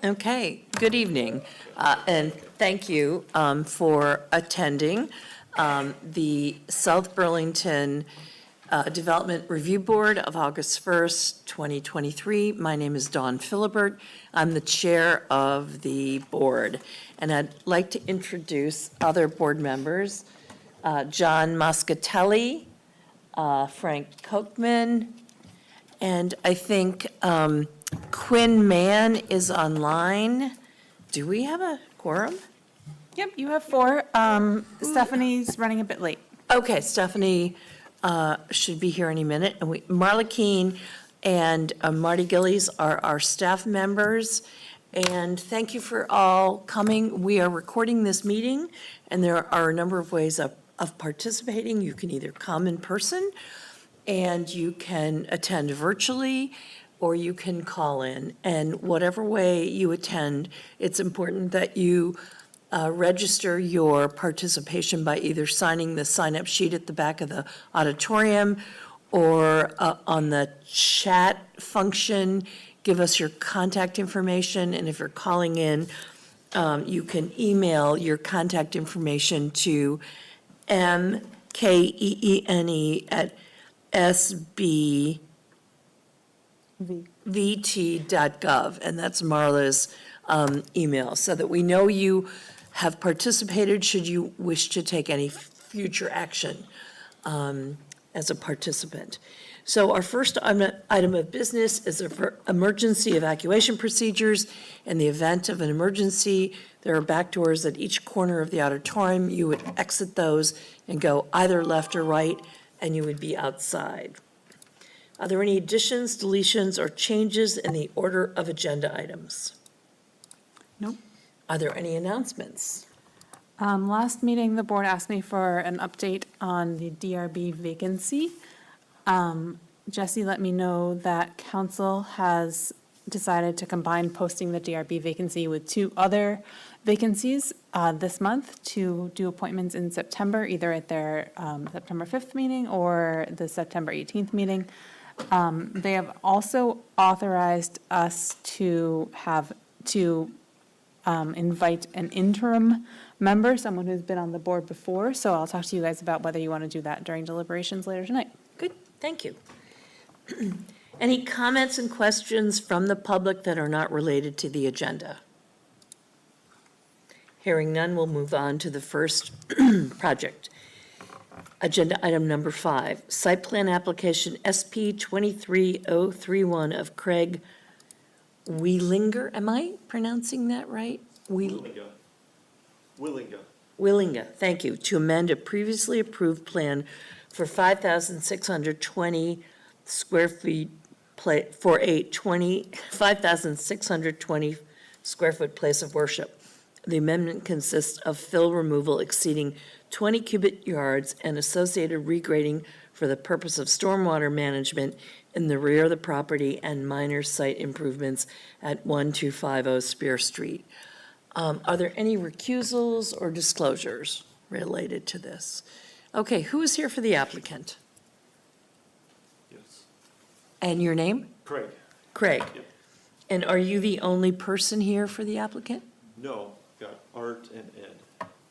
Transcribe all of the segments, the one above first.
Okay, good evening, and thank you for attending the South Burlington Development Review Board of August 1st, 2023. My name is Dawn Philibert. I'm the chair of the board, and I'd like to introduce other board members. John Moscatelli, Frank Kochman, and I think Quinn Mann is online. Do we have a quorum? Yep, you have 4. Stephanie's running a bit late. Okay, Stephanie should be here any minute. And Marla Keene and Marty Gillies are our staff members. And thank you for all coming. We are recording this meeting, and there are a number of ways of participating. You can either come in person, and you can attend virtually, or you can call in. And whatever way you attend, it's important that you register your participation by either signing the sign-up sheet at the back of the auditorium or on the chat function. Give us your contact information, and if you're calling in, you can email your contact information to mkeene@sbvt.gov, and that's Marla's email, so that we know you have participated should you wish to take any future action as a participant. So our first item of business is emergency evacuation procedures. In the event of an emergency, there are back doors at each corner of the auditorium. You would exit those and go either left or right, and you would be outside. Are there any additions, deletions, or changes in the order of agenda items? Nope. Are there any announcements? Last meeting, the board asked me for an update on the DRB vacancy. Jesse let me know that council has decided to combine posting the DRB vacancy with 2 other vacancies this month to do appointments in September, either at their September 5th meeting or the September 18th meeting. They have also authorized us to invite an interim member, someone who's been on the board before. So I'll talk to you guys about whether you want to do that during deliberations later tonight. Good, thank you. Any comments and questions from the public that are not related to the agenda? Hearing none, we'll move on to the first project. Agenda item number 5, site plan application SP 23031 of Craig Wielenga. Am I pronouncing that right? Wielenga. Wielenga, thank you, to amend a previously approved plan for 5,620 square feet for a 5,620 square foot place of worship. The amendment consists of fill removal exceeding 20 cubic yards and associated regrading for the purpose of stormwater management in the rear of the property and minor site improvements at 1250 Spear Street. Are there any recusals or disclosures related to this? Okay, who is here for the applicant? Yes. And your name? Craig. Craig. Yep. And are you the only person here for the applicant? No, got Art and Ed.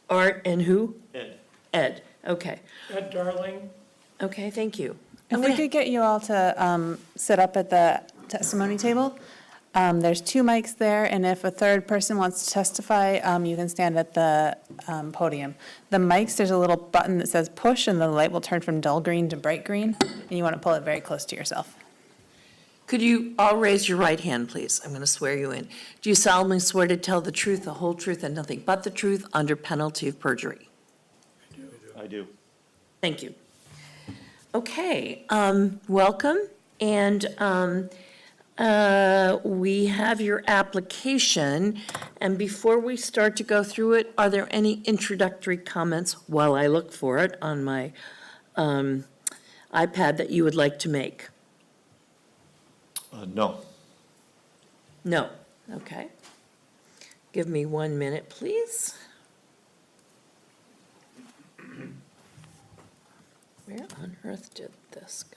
Art and who? Ed. Ed, okay. Ed Darling. Okay, thank you. If we could get you all to sit up at the testimony table. There's 2 mics there, and if a third person wants to testify, you can stand at the podium. The mics, there's a little button that says push, and the light will turn from dull green to bright green, and you want to pull it very close to yourself. Could you all raise your right hand, please? I'm going to swear you in. Do you solemnly swear to tell the truth, the whole truth, and nothing but the truth under penalty of perjury? I do. Thank you. Okay, welcome, and we have your application, and before we start to go through it, are there any introductory comments while I look for it on my iPad that you would like to make? No. No, okay. Give me 1 minute, please. Where on earth did this go?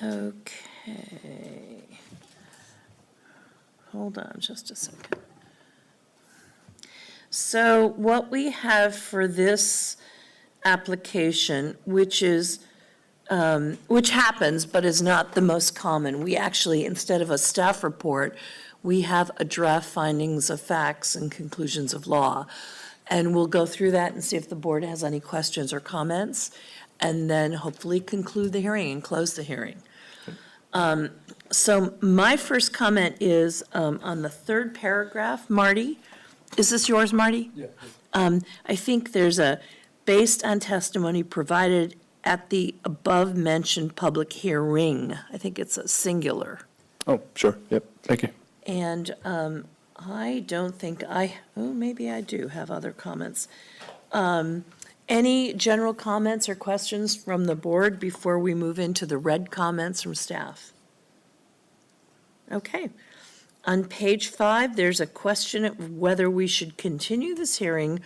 Okay. Hold on just a second. So what we have for this application, which happens but is not the most common, we actually, instead of a staff report, we have a draft findings of facts and conclusions of law. And we'll go through that and see if the board has any questions or comments, and then hopefully conclude the hearing and close the hearing. So my first comment is on the third paragraph, Marty. Is this yours, Marty? Yeah. I think there's based on testimony provided at the above-mentioned public hearing. I think it's a singular. Oh, sure, yep, thank you. And I don't think maybe I do have other comments. Any general comments or questions from the board before we move into the red comments from staff? Okay. On page 5, there's a question of whether we should continue this hearing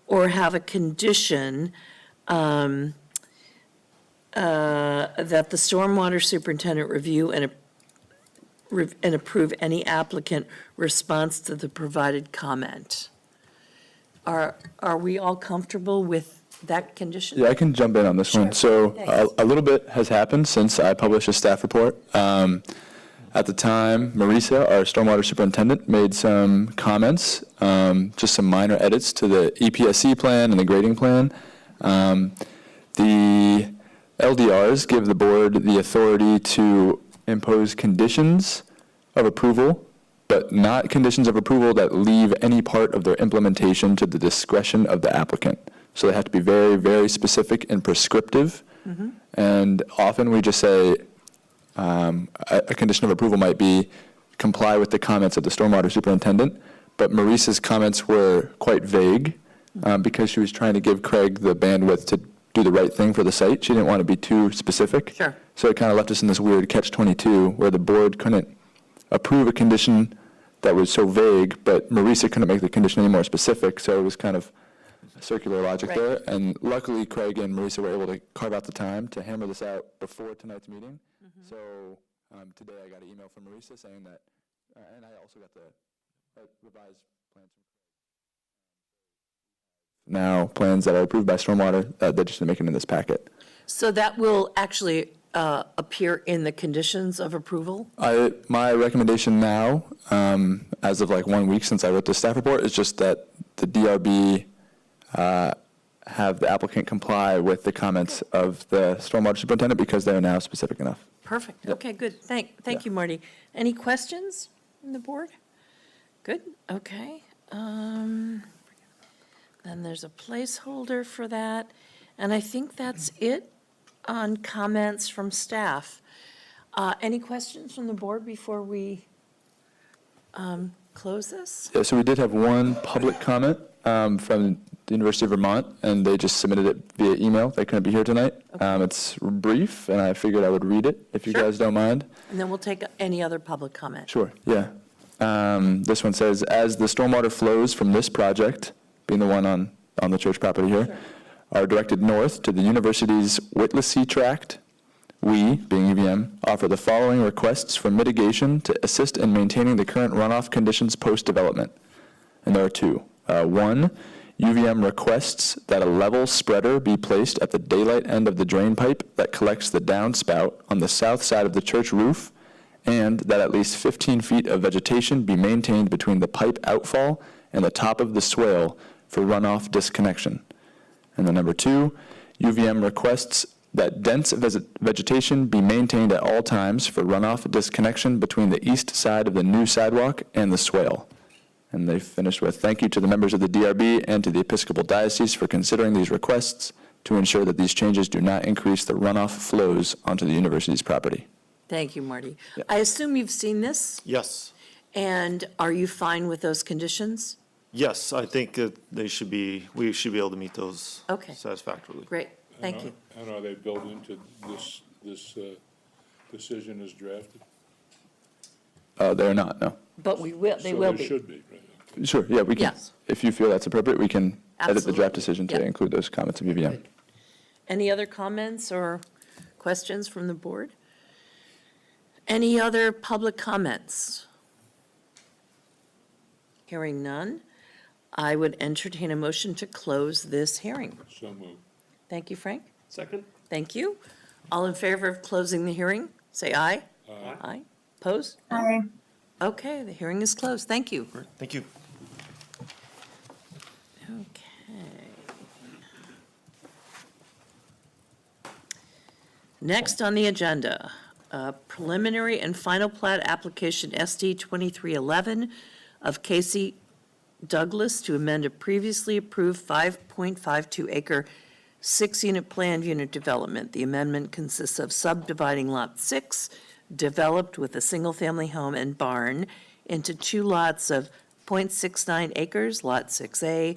or have a condition that the stormwater superintendent review and approve any applicant response to the provided comment. Are we all comfortable with that condition? Yeah, I can jump in on this one. So Thanks. a little bit has happened since I published a staff report. At the time, Marisa, our stormwater superintendent, made some comments, just some minor edits to the EPSC plan and the grading plan. The LDRs give the board the authority to impose conditions of approval, but not conditions of approval that leave any part of their implementation to the discretion of the applicant. So they have to be very, very specific and prescriptive. And often we just say, a condition of approval might be comply with the comments of the stormwater superintendent, but Marisa's comments were quite vague because she was trying to give Craig the bandwidth to do the right thing for the site. She didn't want to be too specific. Sure. So it kind of left us in this weird catch-22 where the board couldn't approve a condition that was so vague, but Marisa couldn't make the condition any more specific, so it was kind of circular logic Right. there. And luckily, Craig and Marisa were able to carve out the time to hammer this out before tonight's meeting. So today I got an email from Marisa saying that, and I also got the revised plans. Now, plans that are approved by stormwater, they just didn't make it in this packet. So that will actually appear in the conditions of approval? My recommendation now, as of like 1 week since I wrote the staff report, is just that the DRB have the applicant comply with the comments of the stormwater superintendent because they are now specific enough. Perfect. Yep. Okay, good. Thank Yeah. you, Marty. Any questions from the board? Good, okay. Then there's a placeholder for that, and I think that's it on comments from staff. Any questions from the board before we close this? Yeah, so we did have one public comment from the University of Vermont, and they just submitted it via email. They couldn't be here tonight. It's brief, and I figured I would read it, if you Sure. guys don't mind. And then we'll take any other public comment. Sure, yeah. This one says, as the stormwater flows from this project, being the one on the church property here, are directed north to the university's Whittlesey tract, we, being UVM, offer the following requests for mitigation to assist in maintaining the current runoff conditions post-development. And there are two. One, UVM requests that a level spreader be placed at the daylight end of the drain pipe that collects the downspout on the south side of the church roof, and that at least 15 feet of vegetation be maintained between the pipe outfall and the top of the swale for runoff disconnection. And then number two, UVM requests that dense vegetation be maintained at all times for runoff disconnection between the east side of the new sidewalk and the swale. And they finished with, thank you to the members of the DRB and to the Episcopal Diocese for considering these requests to ensure that these changes do not increase the runoff flows onto the university's property. Thank you, Marty. Yeah. I assume you've seen this, Yes. and are you fine with those conditions? Yes, I think that we should be able to meet those Okay. satisfactorily. Great, thank you. And are they built into this decision as drafted? They're not, no. But they will So be. they should be, right? Okay. Sure, yeah, we can, Yes. if you feel that's appropriate, we can edit the Absolutely. draft decision to Yeah. include those comments of UVM. Good. Any other comments or Questions from the board? Any other public comments? Hearing none, I would entertain a motion to close this hearing. So moved. Thank you, Frank. Second? Thank you. All in favor of closing the hearing, say aye. Aye. Aye. Opposed? Aye. Okay, the hearing is closed. Thank you. Thank you. Okay. Next on the agenda, preliminary and final plat application SD 2311 of Casey Douglas to amend a previously approved 5.52 acre 6-unit planned unit development. The amendment consists of subdividing Lot 6, developed with a single-family home and barn, into two lots of .69 acres, Lot 6A,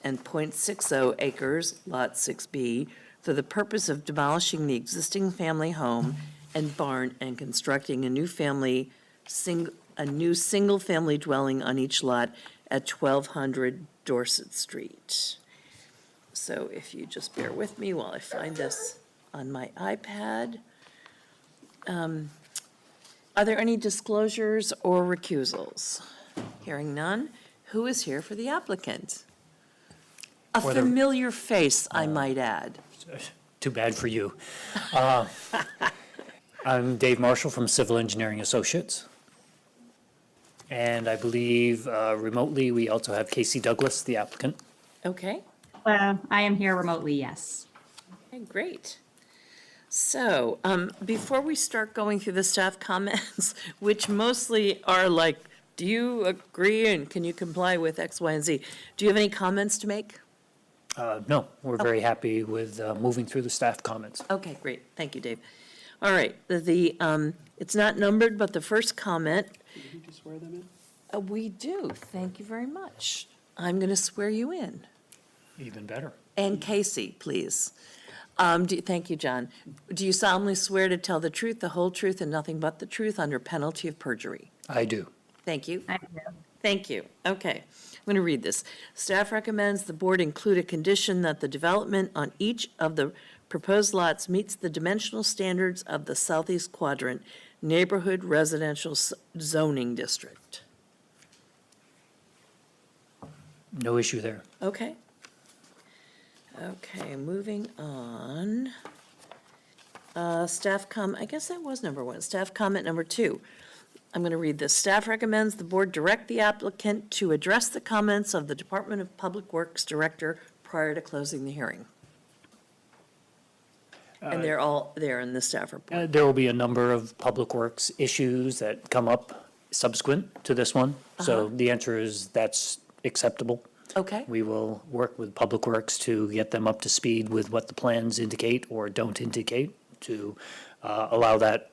and .60 acres, Lot 6B, for the purpose of demolishing the existing family home and barn and constructing a new single-family dwelling on each lot at 1200 Dorset Street. So if you just bear with me while I find this on my iPad. Are there any disclosures or recusals? Hearing none, who is here for the applicant? A For the- familiar face, I might add. Too bad for you. I'm Dave Marshall from Civil Engineering Associates. And I believe remotely, we also have Casey Douglas, the applicant. Okay, I am here remotely, yes. okay, great. So, before we start going through the staff comments, which mostly are like, do you agree and can you comply with X, Y, and Z? Do you have any comments to make? No, we're very happy with moving through the staff comments. Okay, great. Thank you, Dave. All right, it's not numbered, but the first comment. Do you need to swear them in? We do. Thank you very much. I'm going to swear you in. Even better. And Casey, please. Thank you, John. Do you solemnly swear to tell the truth, the whole truth, and nothing but the truth under penalty of perjury? I do. Thank you. I do. Thank you. Okay, I'm going to read this. Staff recommends the board include a condition that the development on each of the proposed lots meets the dimensional standards of the Southeast Quadrant Neighborhood Residential Zoning District. No issue there. Okay. Okay, moving on. I guess that was number one. Staff comment number two. I'm going to read this. Staff recommends the board direct the applicant to address the comments of the Department of Public Works Director prior to closing the hearing. And they're all there in the staff report. There will be a number of public works issues that come up subsequent to this one. So the answer is that's acceptable. Okay, We will work with Public Works to get them up to speed with what the plans indicate or don't indicate to allow that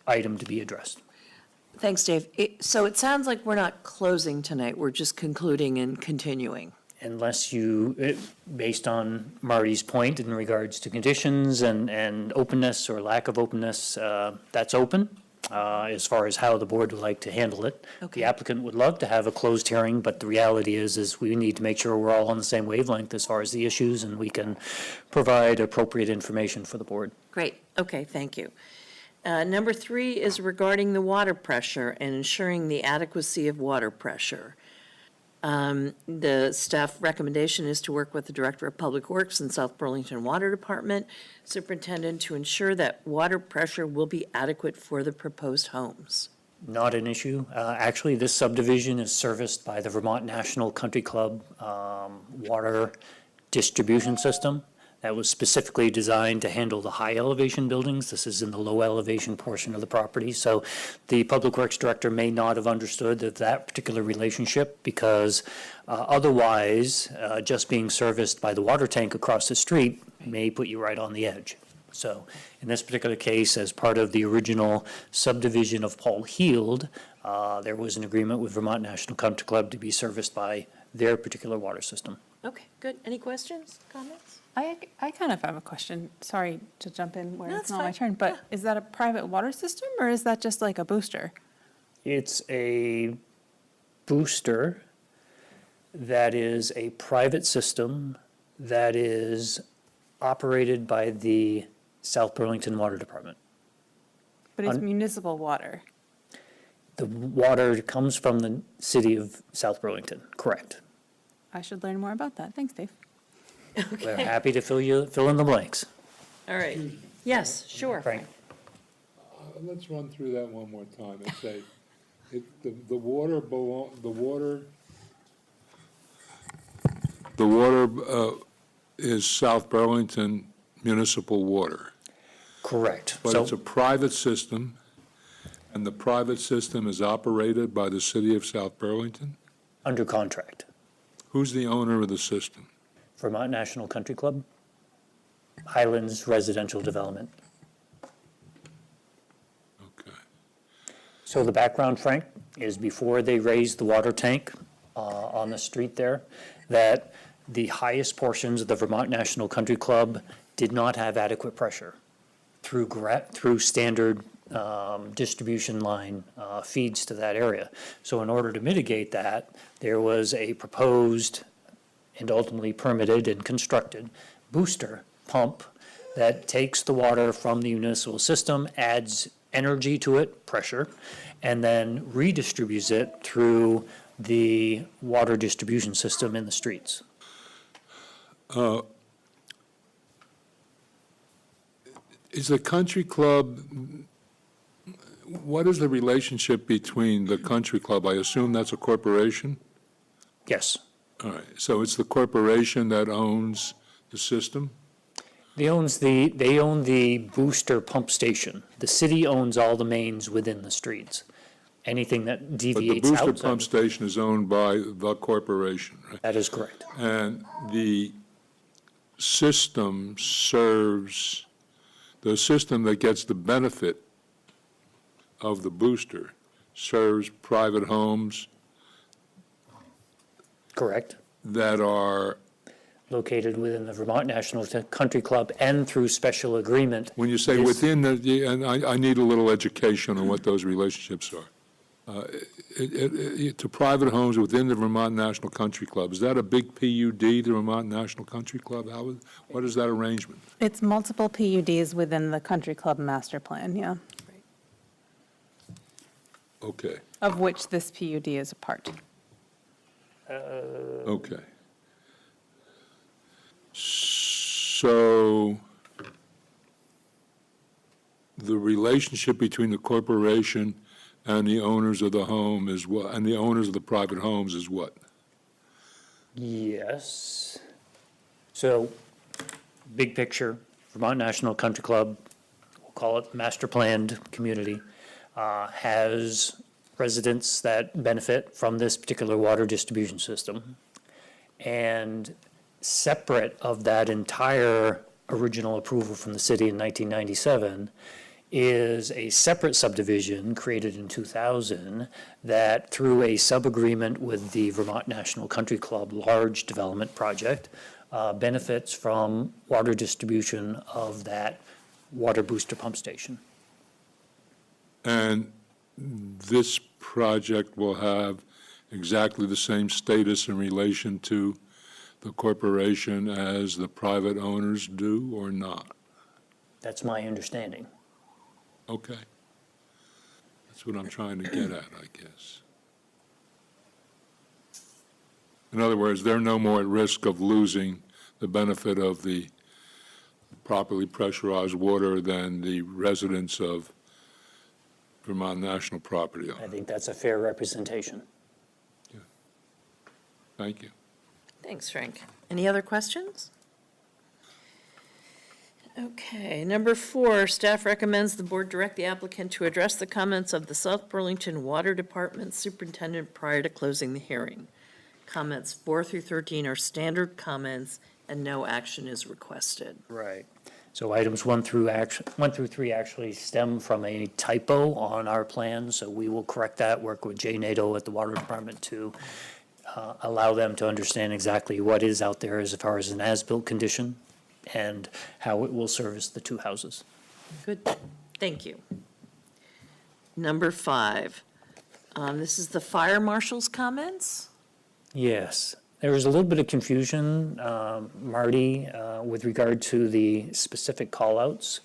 item to be addressed. thanks, Dave. So it sounds like we're not closing tonight, we're just concluding and continuing. Unless you, based on Marty's point in regards to conditions and openness or lack of openness, that's open as far as how the board would like to handle it. Okay. The applicant would love to have a closed hearing, but the reality is we need to make sure we're all on the same wavelength as far as the issues and we can provide appropriate information for the board. Great, okay, thank you. Number three is regarding the water pressure and ensuring the adequacy of water pressure. The staff recommendation is to work with the Director of Public Works and South Burlington Water Department Superintendent to ensure that water pressure will be adequate for the proposed homes. Not an issue. Actually, this subdivision is serviced by the Vermont National Country Club water distribution system that was specifically designed to handle the high elevation buildings. This is in the low elevation portion of the property. So the Public Works Director may not have understood that particular relationship because otherwise, just being serviced by the water tank across the street may put you right on the edge. So in this particular case, as part of the original subdivision of Paul Heald, there was an agreement with Vermont National Country Club to be serviced by their particular water system. Okay, good. Any questions, comments? I kind of have a question. Sorry to jump in where No, it's it's not my fine. turn, but is that a private water system or is that just like a booster? It's a booster that is a private system that is operated by the South Burlington Water Department. But it's municipal water. The water comes from the city of South Burlington, correct? I should learn more about that. Thanks, Dave. We're happy to fill in the blanks. All right. Yes, sure. Frank? Let's run through that one more time and say, the water is South Burlington municipal water, Correct. but So, it's a private system, and the private system is operated by the city of South Burlington? under contract, Who's the owner of the system? Vermont National Country Club, Highlands Residential Development. Okay. So the background, Frank, is before they raised the water tank on the street there, that the highest portions of the Vermont National Country Club did not have adequate pressure through standard distribution line feeds to that area. So in order to mitigate that, there was a proposed and ultimately permitted and constructed booster pump that takes the water from the municipal system, adds energy to it, pressure, and then redistributes it through the water distribution system in the streets. Is the country club, what is the relationship between the country club? I assume that's a corporation? Yes. All right, so it's the corporation that owns the system? They own the booster pump station. The city owns all the mains within the streets. Anything that But the deviates booster outside. pump station is owned by the corporation, right? That is correct. And the system serves, the system that gets the benefit of the booster serves private homes Correct. that are, Located within the Vermont National Country Club and through special agreement. when you say This- within and I need a little education on what those relationships are. To private homes within the Vermont National Country Club, is that a big PUD, the Vermont National Country Club? What is that arrangement? It's multiple PUDs within the country club master plan, yeah, Okay, of which this PUD is a part. okay. So the relationship between the corporation and the owners of the home is what, and the owners of the private homes is what? Yes. So, big picture, Vermont National Country Club, we'll call it master planned community, has residents that benefit from this particular water distribution system. And separate of that entire original approval from the city in 1997 is a separate subdivision created in 2000 that, through a sub-agreement with the Vermont National Country Club large development project, benefits from water distribution of that water booster pump station. And this project will have exactly the same status in relation to the corporation as the private owners do, or not? That's my understanding. Okay. That's what I'm trying to get at, I guess. In other words, they're no more at risk of losing the benefit of the properly pressurized water than the residents of Vermont National property I owner. think that's a fair representation. Thank you. Thanks, Frank. Any other questions? Okay, number 4, staff recommends the board direct the applicant to address the comments of the South Burlington Water Department Superintendent prior to closing the hearing. Comments 4 through 13 are standard comments, and no action is requested. Right. So items 1 through 3 actually stem from a typo on our plan, so we will correct that, work with Jay Nato at the Water Department to allow them to understand exactly what is out there as far as an as-built condition and how it will service the 2 houses. Good, thank you. Number 5, this is the fire marshal's comments. Yes, there was a little bit of confusion, Marty, with regard to the specific callouts.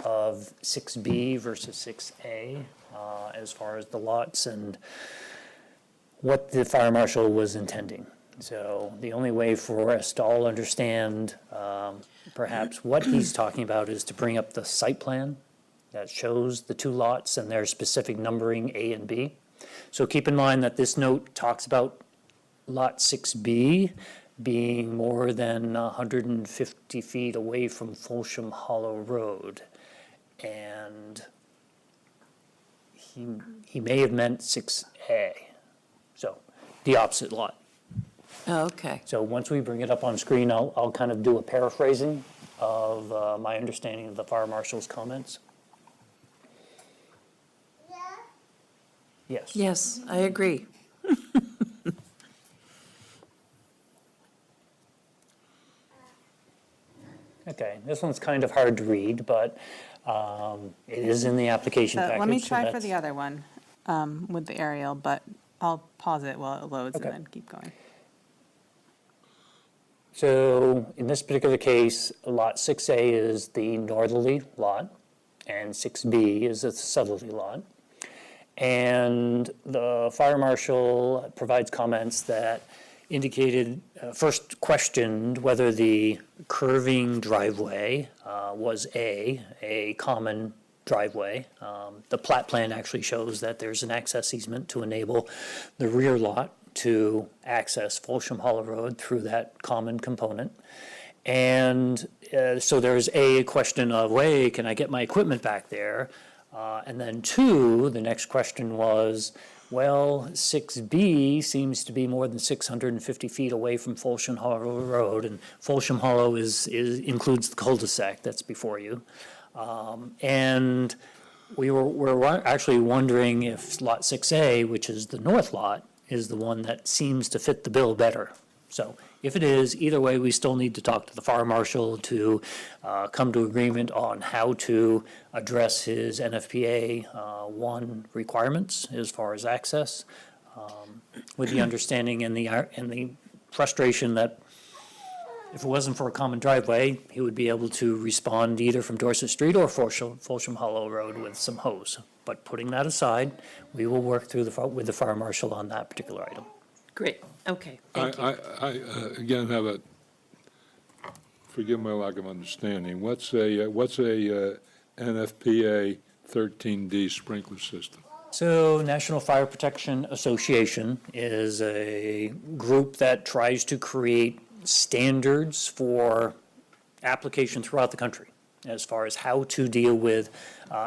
of 6B versus 6A as far as the lots and what the fire marshal was intending. So the only way for us to all understand perhaps what he's talking about is to bring up the site plan that shows the two lots and their specific numbering A and B. So keep in mind that this note talks about Lot 6B being more than 150 feet away from Folsham Hollow Road. And he may have meant 6A, so the opposite lot. Okay. So once we bring it up on screen, I'll kind of do a paraphrasing of my understanding of the fire marshal's comments. Yes. Yes, I agree. Okay, this one's kind of hard to read, but it is in the application package. Let me so try for that's- the other one with the aerial, but I'll pause it while it loads and Okay. then keep going. So in this particular case, Lot 6A is the northerly lot, and 6B is the southerly lot. And the fire marshal provides comments that indicated, first questioned whether the curving driveway was a common driveway. The plat plan actually shows that there's an access easement to enable the rear lot to access Folsham Hollow Road through that common component. And so there's a question of, hey, can I get my equipment back there? And then two, the next question was, well, 6B seems to be more than 650 feet away from Folsham Hollow Road, and Folsham Hollow includes the cul-de-sac that's before you. And we're actually wondering if Lot 6A, which is the north lot, is the one that seems to fit the bill better. So if it is, either way, we still need to talk to the fire marshal to come to agreement on how to address his NFPA 1 requirements as far as access, with the understanding and the frustration that if it wasn't for a common driveway, he would be able to respond either from Dorset Street or Folsham Hollow Road with some hose. But putting that aside, we will work through with the fire marshal on that particular item. Great, okay, thank you. I again have forgive my lack of understanding, what's a NFPA 13D sprinkler system? So National Fire Protection Association is a group that tries to create standards for application throughout the country as far as how to deal with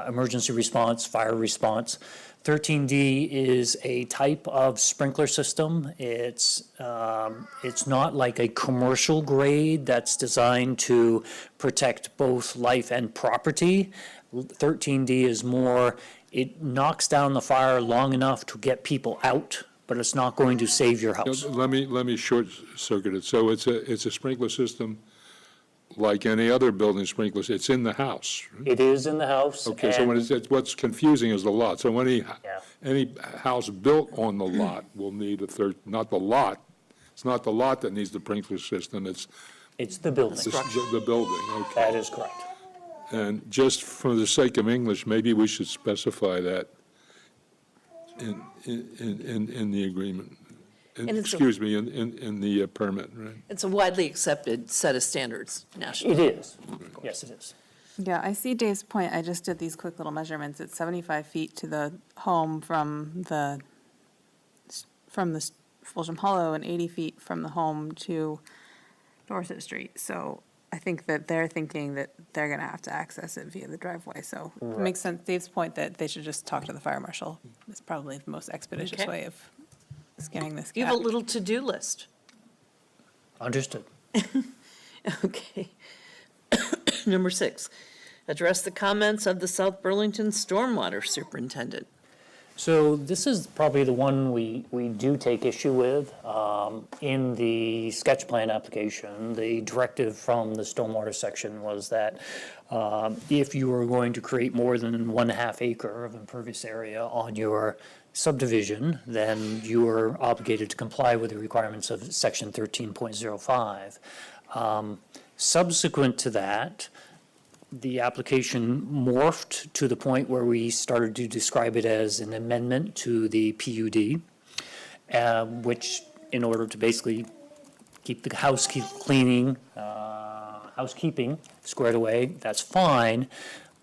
emergency response, fire response. 13D is a type of sprinkler system. It's not like a commercial grade that's designed to protect both life and property. 13D is more, it knocks down the fire long enough to get people out, but it's not going to save your house. Let me short circuit it. So it's a sprinkler system like any other building sprinkler. It's in the house. Right? It is in the house. Okay, so when it's what's confusing is the lot. So any house built on the lot will need not the lot. It's not the lot that needs the sprinkler system. It's the building. the building. Okay. That is correct. And just for the sake of English, maybe we should specify that in the agreement. And it's Excuse me, in the permit, right? It's a widely accepted set of standards nationally. It is. Yes, it is. Yeah, I see Dave's point. I just did these quick little measurements. It's 75 feet to the home from the Folsham Hollow and 80 feet from the home to Dorset Street. So I think that they're thinking that they're going to have to access it via the driveway. So it makes sense, Dave's point that they should just talk to the fire marshal. It's probably the most expeditious Okay. way of scanning this You have a gap. little to-do list. Understood. Okay. Number 6, address the comments of the South Burlington Stormwater Superintendent. So this is probably the one we do take issue with. In the sketch plan application, the directive from the stormwater section was that if you were going to create more than 1.5 acre of impervious area on your subdivision, then you are obligated to comply with the requirements of section 13.05. Subsequent to that, the application morphed to the point where we started to describe it as an amendment to the PUD, which, in order to basically keep the housekeeping squared away, that's fine.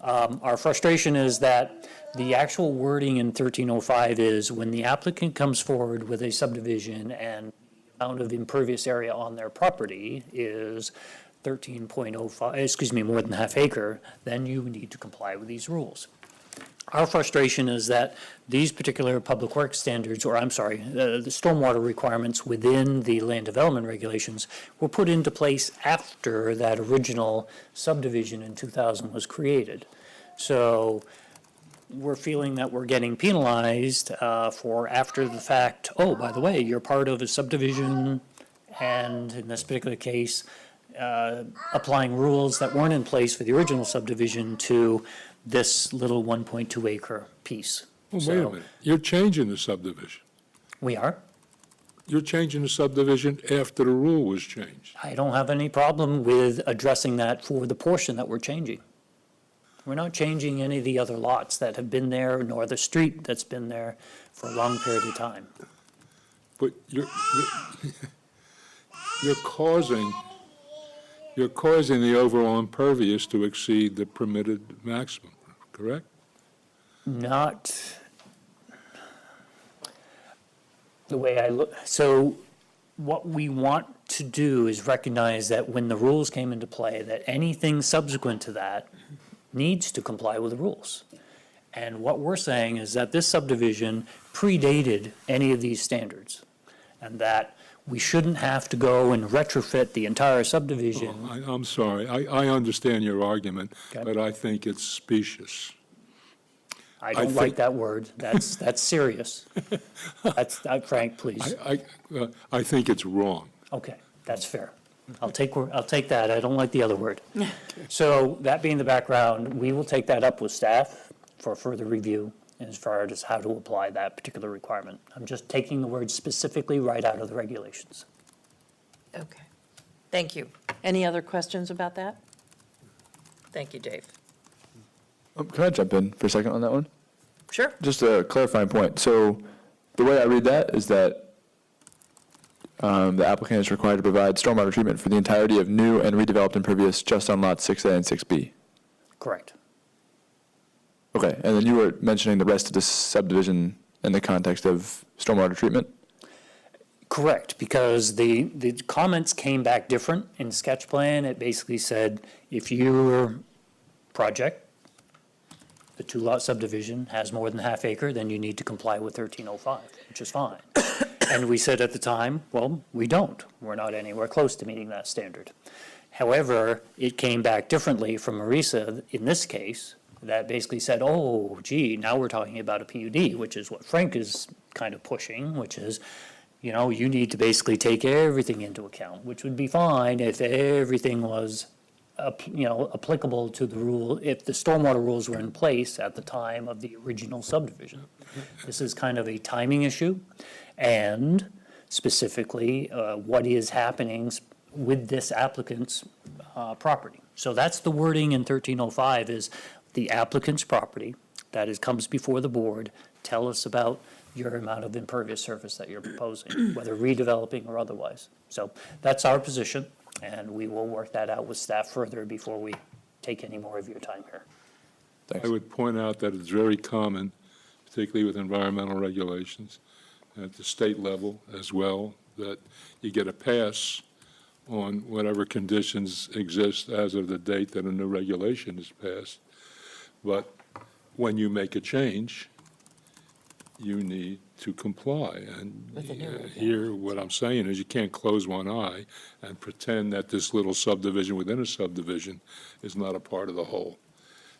Our frustration is that the actual wording in 1305 is when the applicant comes forward with a subdivision and amount of impervious area on their property is 13.05, more than half acre, then you need to comply with these rules. Our frustration is that these particular public works standards, or I'm sorry, the stormwater requirements within the land development regulations were put into place after that original subdivision in 2000 was created. So we're feeling that we're getting penalized for after the fact, oh, by the way, you're part of a subdivision, and in this particular case, applying rules that weren't in place for the original subdivision to this little 1.2 acre piece. Well, wait a So minute, you're changing the subdivision. we are. You're changing the subdivision after the rule was changed. I don't have any problem with addressing that for the portion that we're changing. We're not changing any of the other lots that have been there, nor the street that's been there for a long period of time. But you're causing the overall impervious to exceed the permitted maximum, correct? Not the way I look. So what we want to do is recognize that when the rules came into play, that anything subsequent to that needs to comply with the rules. And what we're saying is that this subdivision predated any of these standards, and that we shouldn't have to go and retrofit the entire subdivision. I'm sorry, I understand your argument, Okay. but I think it's specious. I don't think- like that word. That's serious. That's, Frank, please. I think it's wrong. Okay, that's fair. I'll take that. I don't like the other word. So that being the background, we will take that up with staff for further review as far as how to apply that particular requirement. I'm just taking the word specifically right out of the regulations. Okay, thank you. Any other questions about that? Thank you, Dave. Can I jump in for a second on that one? Sure. Just a clarifying point. So the way I read that is that the applicant is required to provide stormwater treatment for the entirety of new and redeveloped impervious just on lots 6A and 6B. Correct. Okay, and then you were mentioning the rest of this subdivision in the context of stormwater treatment? Correct, because the comments came back different in sketch plan. It basically said, if your project, the two-lot subdivision, has more than half acre, then you need to comply with 1305, which is fine. And we said at the time, well, we don't. We're not anywhere close to meeting that standard. However, it came back differently from Marisa in this case, that basically said, oh, gee, now we're talking about a PUD, which is what Frank is kind of pushing, which is, you need to basically take everything into account, which would be fine if everything was, applicable to the rule, if the stormwater rules were in place at the time of the original subdivision. This is kind of a timing issue, and specifically, what is happening with this applicant's property. So that's the wording in 1305 is the applicant's property that comes before the board. Tell us about your amount of impervious surface that you're proposing, whether redeveloping or otherwise. So that's our position, and we will work that out with staff further before we take any more of your time here. Thanks. I would point out that it's very common, particularly with environmental regulations, at the state level as well, that you get a pass on whatever conditions exist as of the date that a new regulation is passed. But when you make a change, you need to comply. And here, what I'm saying is you can't close one eye and pretend that this little subdivision within a subdivision is not a part of the whole.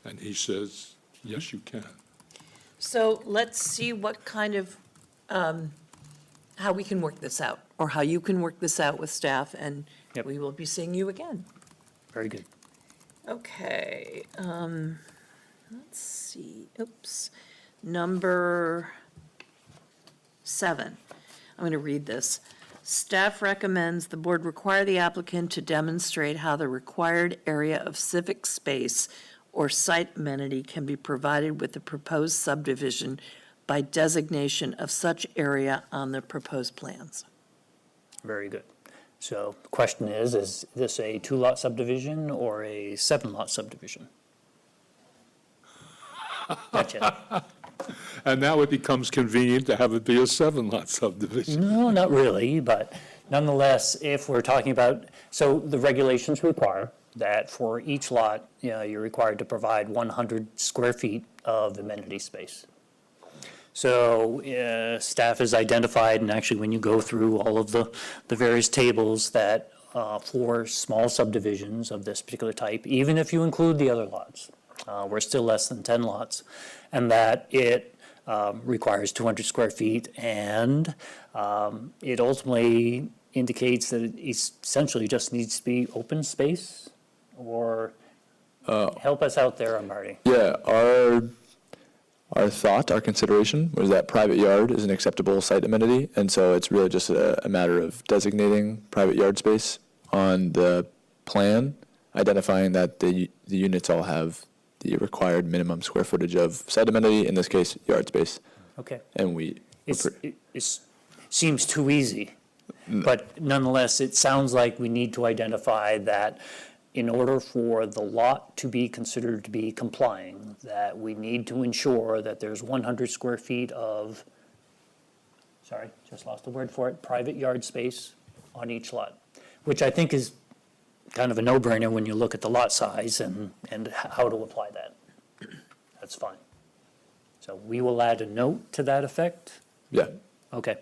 And he says, yes, you can. So let's see what kind of, how we can work this out, or how you can work this out with staff, and Yep. we will be seeing you again. Very good. Okay, let's see, oops, number 7. I'm going to read this. Staff recommends the board require the applicant to demonstrate how the required area of civic space or site amenity can be provided with the proposed subdivision by designation of such area on the proposed plans. Very good. So the question is this a 2-lot subdivision or a 7-lot subdivision? Gotcha. And now it becomes convenient to have it be a 7-lot subdivision. No, not really, but nonetheless, if we're talking about, so the regulations require that for each lot, you're required to provide 100 square feet of amenity space. So staff has identified, and actually when you go through all of the various tables, that for small subdivisions of this particular type, even if you include the other lots, we're still less than 10 lots, and that it requires 200 square feet, and it ultimately indicates that it essentially just needs to be open space, or help us out there, Marty. Yeah, our thought, our consideration was that private yard is an acceptable site amenity, and so it's really just a matter of designating private yard space on the plan, identifying that the units all have the required minimum square footage of site amenity, in this case, yard space. Okay. And It seems too easy, but nonetheless, it sounds like we need to identify that in order for the lot to be considered to be complying, that we need to ensure that there's 100 square feet of, sorry, just lost the word for it, private yard space on each lot, which I think is kind of a no-brainer when you look at the lot size and how to apply that. That's fine. So we will add a note to that effect. Yeah. Okay,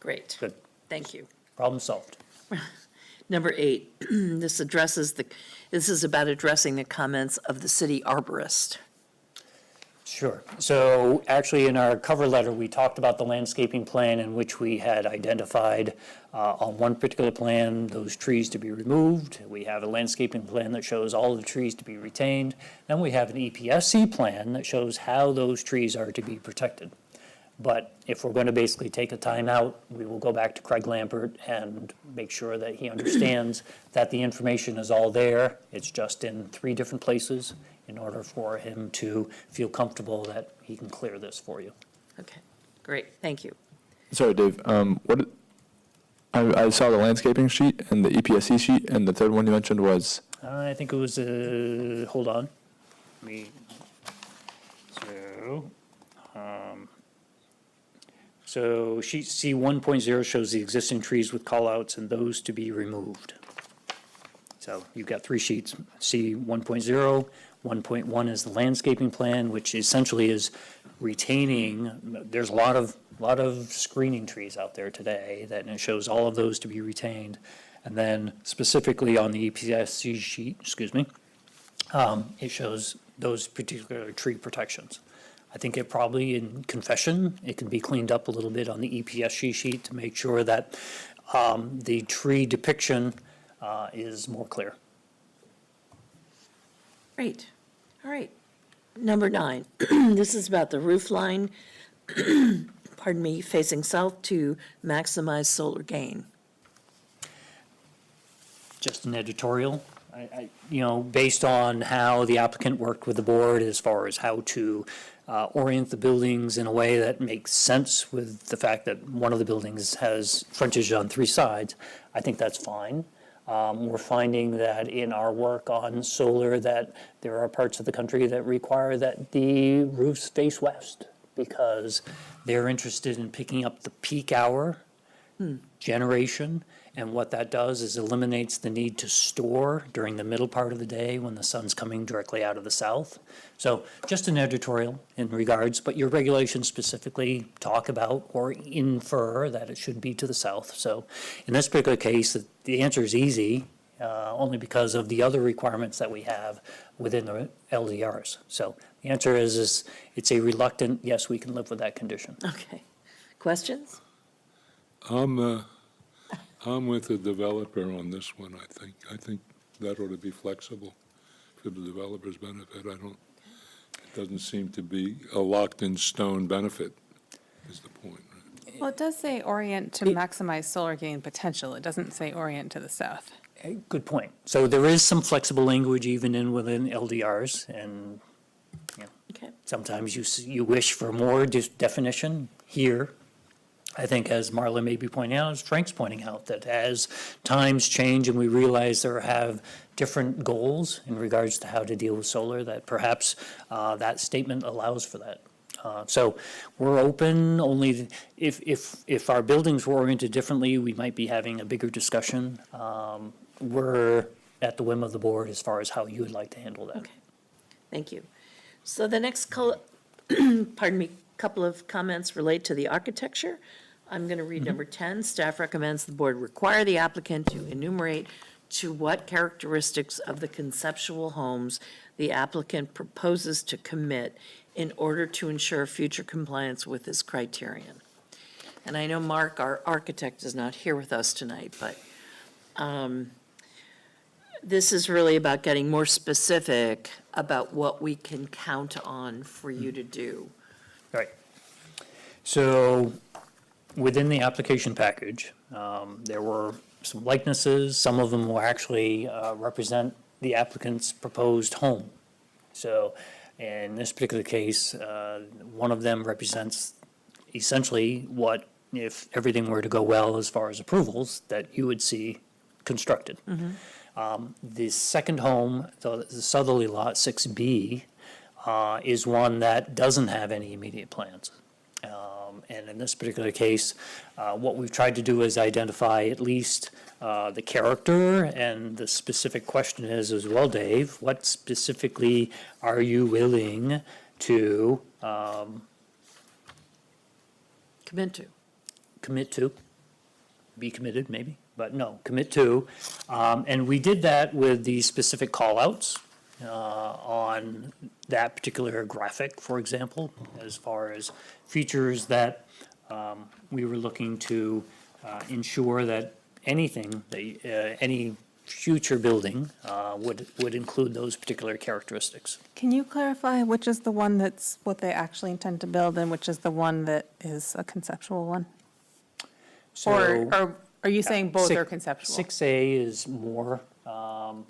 Great. good. Thank you. Problem solved. Number 8, this is about addressing the comments of the city arborist. Sure. So actually, in our cover letter, we talked about the landscaping plan in which we had identified on one particular plan those trees to be removed. We have a landscaping plan that shows all of the trees to be retained. Then we have an EPSC plan that shows how those trees are to be protected. But if we're going to basically take a time out, we will go back to Craig Lampert and make sure that he understands that the information is all there. It's just in 3 different places in order for him to feel comfortable that he can clear this for you. Okay, great, thank you. Sorry, Dave, I saw the landscaping sheet and the EPSC sheet, and the third one you mentioned was? I think it was, hold on. So sheet C 1.0 shows the existing trees with callouts and those to be removed. So you've got 3 sheets. C 1.0, 1.1 is the landscaping plan, which essentially is retaining, there's a lot of screening trees out there today that it shows all of those to be retained. And then specifically on the EPSC sheet, it shows those particular tree protections. I think it probably, in confession, it can be cleaned up a little bit on the EPSC sheet to make sure that the tree depiction is more clear. Great, all right. Number 9, this is about the roof line, pardon me, facing south to maximize solar gain. Just an editorial. Based on how the applicant worked with the board as far as how to orient the buildings in a way that makes sense with the fact that one of the buildings has frontage on 3 sides, I think that's fine. We're finding that in our work on solar that there are parts of the country that require that the roofs face west because they're interested in picking up the peak hour generation. And what that does is eliminates the need to store during the middle part of the day when the sun's coming directly out of the south. So just an editorial in regards, but your regulations specifically talk about or infer that it should be to the south. So in this particular case, the answer is easy, only because of the other requirements that we have within the LDRs. So the answer is it's a reluctant, yes, we can live with that condition. Okay, questions? I'm with the developer on this one, I think. I think that ought to be flexible for the developer's benefit. It doesn't seem to be a locked-in-stone benefit, is the point, right? Well, it does say orient to maximize solar gain potential. It doesn't say orient to the south. Good point. So there is some flexible language even within LDRs, and Okay. sometimes you wish for more definition here. I think as Marla may be pointing out, as Frank's pointing out, that as times change and we realize there have different goals in regards to how to deal with solar, that perhaps that statement allows for that. So we're open, only if our buildings were oriented differently, we might be having a bigger discussion. We're at the whim of the board as far as how you would like to handle that. Okay. Thank you. So the next, pardon me, couple of comments relate to the architecture. I'm going to read number 10. Staff recommends the board require the applicant to enumerate to what characteristics of the conceptual homes the applicant proposes to commit in order to ensure future compliance with this criterion. And I know Mark, our architect, is not here with us tonight, but this is really about getting more specific about what we can count on for you to do. Right. So within the application package, there were some likenesses. Some of them will actually represent the applicant's proposed home. So in this particular case, one of them represents essentially what, if everything were to go well as far as approvals, that you would see constructed. The second home, the southerly lot, 6B, is one that doesn't have any immediate plans. And in this particular case, what we've tried to do is identify at least the character, and the specific question is as well, Dave, what specifically are you willing to Commit to. be committed, maybe, but no, commit to. And we did that with the specific callouts on that particular graphic, for example, as far as features that we were looking to ensure that anything, any future building would include those particular characteristics. Can you clarify which is the one that's what they actually intend to build and which is the one that is a conceptual one? So Or are you saying both are conceptual? 6A is more, how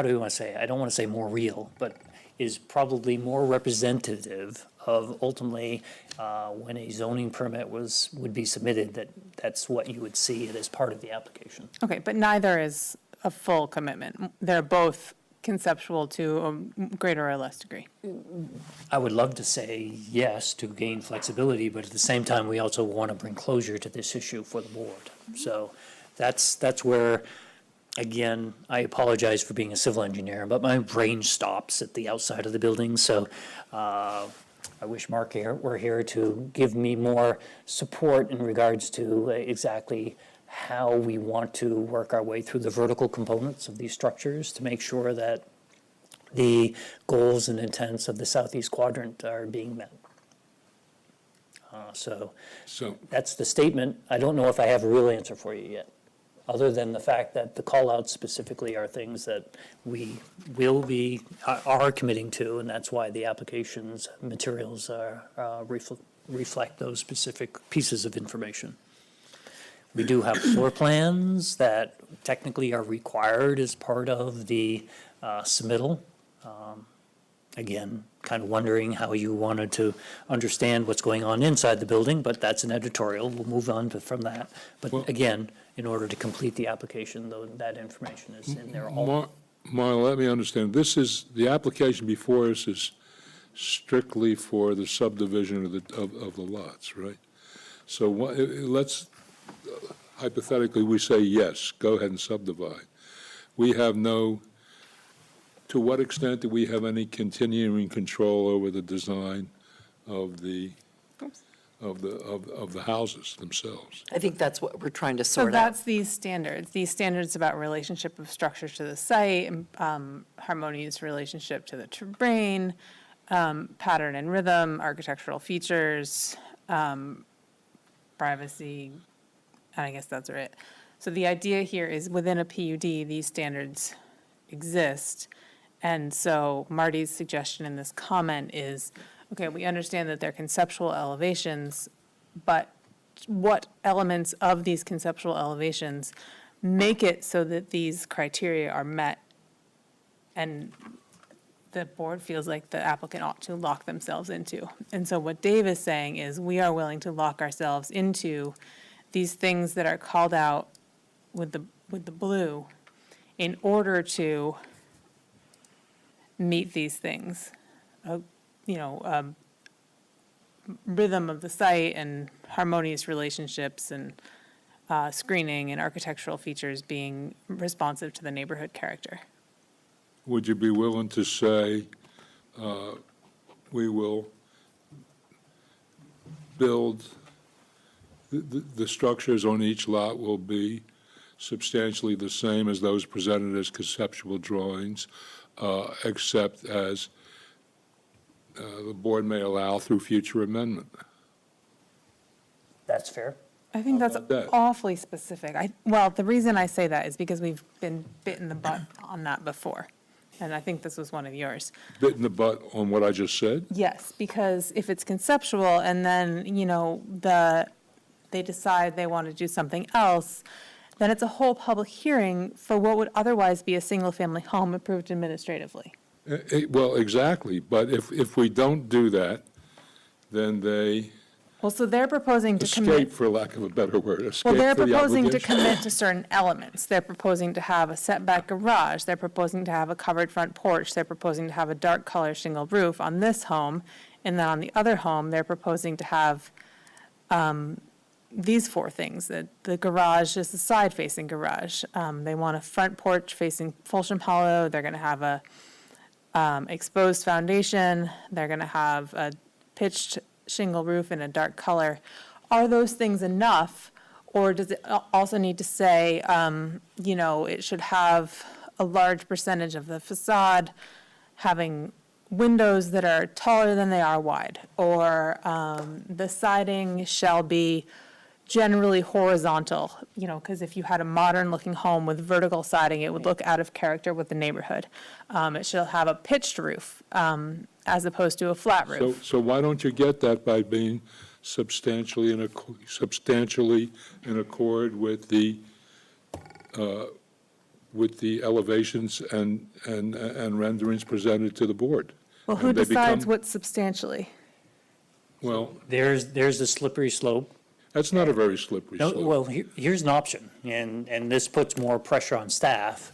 do we want to say it? I don't want to say more real, but is probably more representative of ultimately when a zoning permit would be submitted, that's what you would see it as part of the application. Okay, but neither is a full commitment. They're both conceptual to a greater or less degree. I would love to say yes to gain flexibility, but at the same time, we also want to bring closure to this issue for the board. So that's where, again, I apologize for being a civil engineer, but my brain stops at the outside of the building. So I wish Mark were here to give me more support in regards to exactly how we want to work our way through the vertical components of these structures to make sure that the goals and intents of the southeast quadrant are being met. So that's the statement. I don't know if I have a real answer for you yet, other than the fact that the call-outs specifically are things that we are committing to, and that's why the application's materials reflect those specific pieces of information. We do have floor plans that technically are required as part of the submittal. Again, kind of wondering how you wanted to understand what's going on inside the building, but that's an editorial. We'll move on from that. But again, in order to complete the application, though, that information is in there. Marla, let me understand. The application before us is strictly for the subdivision of the lots, right? So let's, hypothetically, we say, yes, go ahead and subdivide. We have to what extent do we have any continuing control over the design of the houses themselves? I think that's what we're trying to So sort out. that's these standards about relationship of structures to the site, harmonious relationship to the terrain, pattern and rhythm, architectural features, privacy, and I guess that's it. So the idea here is within a PUD, these standards exist. And so Marty's suggestion in this comment is okay, we understand that they're conceptual elevations, but what elements of these conceptual elevations make it so that these criteria are met? And the board feels like the applicant ought to lock themselves into. And so what Dave is saying is, we are willing to lock ourselves into these things that are called out with the blue in order to meet these things. Rhythm of the site and harmonious relationships and screening and architectural features being responsive to the neighborhood character. Would you be willing to say, we will build, the structures on each lot will be substantially the same as those presented as conceptual drawings, except as the board may allow through future amendment? That's fair. I think that's about that? awfully specific. Well, the reason I say that is because we've been bit in the butt on that before. And I think this was one of yours. Bit in the butt on what I just said? Yes, because if it's conceptual and then, they decide they want to do something else, then it's a whole public hearing for what would otherwise be a single-family home approved administratively. Well, exactly, but if we don't do that, then they Well, so they're proposing to commit. escape, for lack of a better word, Well, escape they're for the proposing to obligation. commit to certain elements. They're proposing to have a setback garage. They're proposing to have a covered front porch. They're proposing to have a dark color shingle roof on this home. And then on the other home, they're proposing to have these four things. The garage is the side-facing garage. They want a front porch facing Folsham Hollow. They're going to have a exposed foundation. They're going to have a pitched shingle roof in a dark color. Are those things enough, or does it also need to say, it should have a large percentage of the facade having windows that are taller than they are wide, or the siding shall be generally horizontal, because if you had a modern-looking home with vertical siding, it would look out of character with the neighborhood. It shall have a pitched roof, as opposed to a flat roof. So why don't you get that by being substantially in accord with the elevations and renderings presented to the board? Well, who And they decides become- what's substantially? Well, There's the slippery slope. that's not a very slippery No, slope. well, here's an option, and this puts more pressure on staff,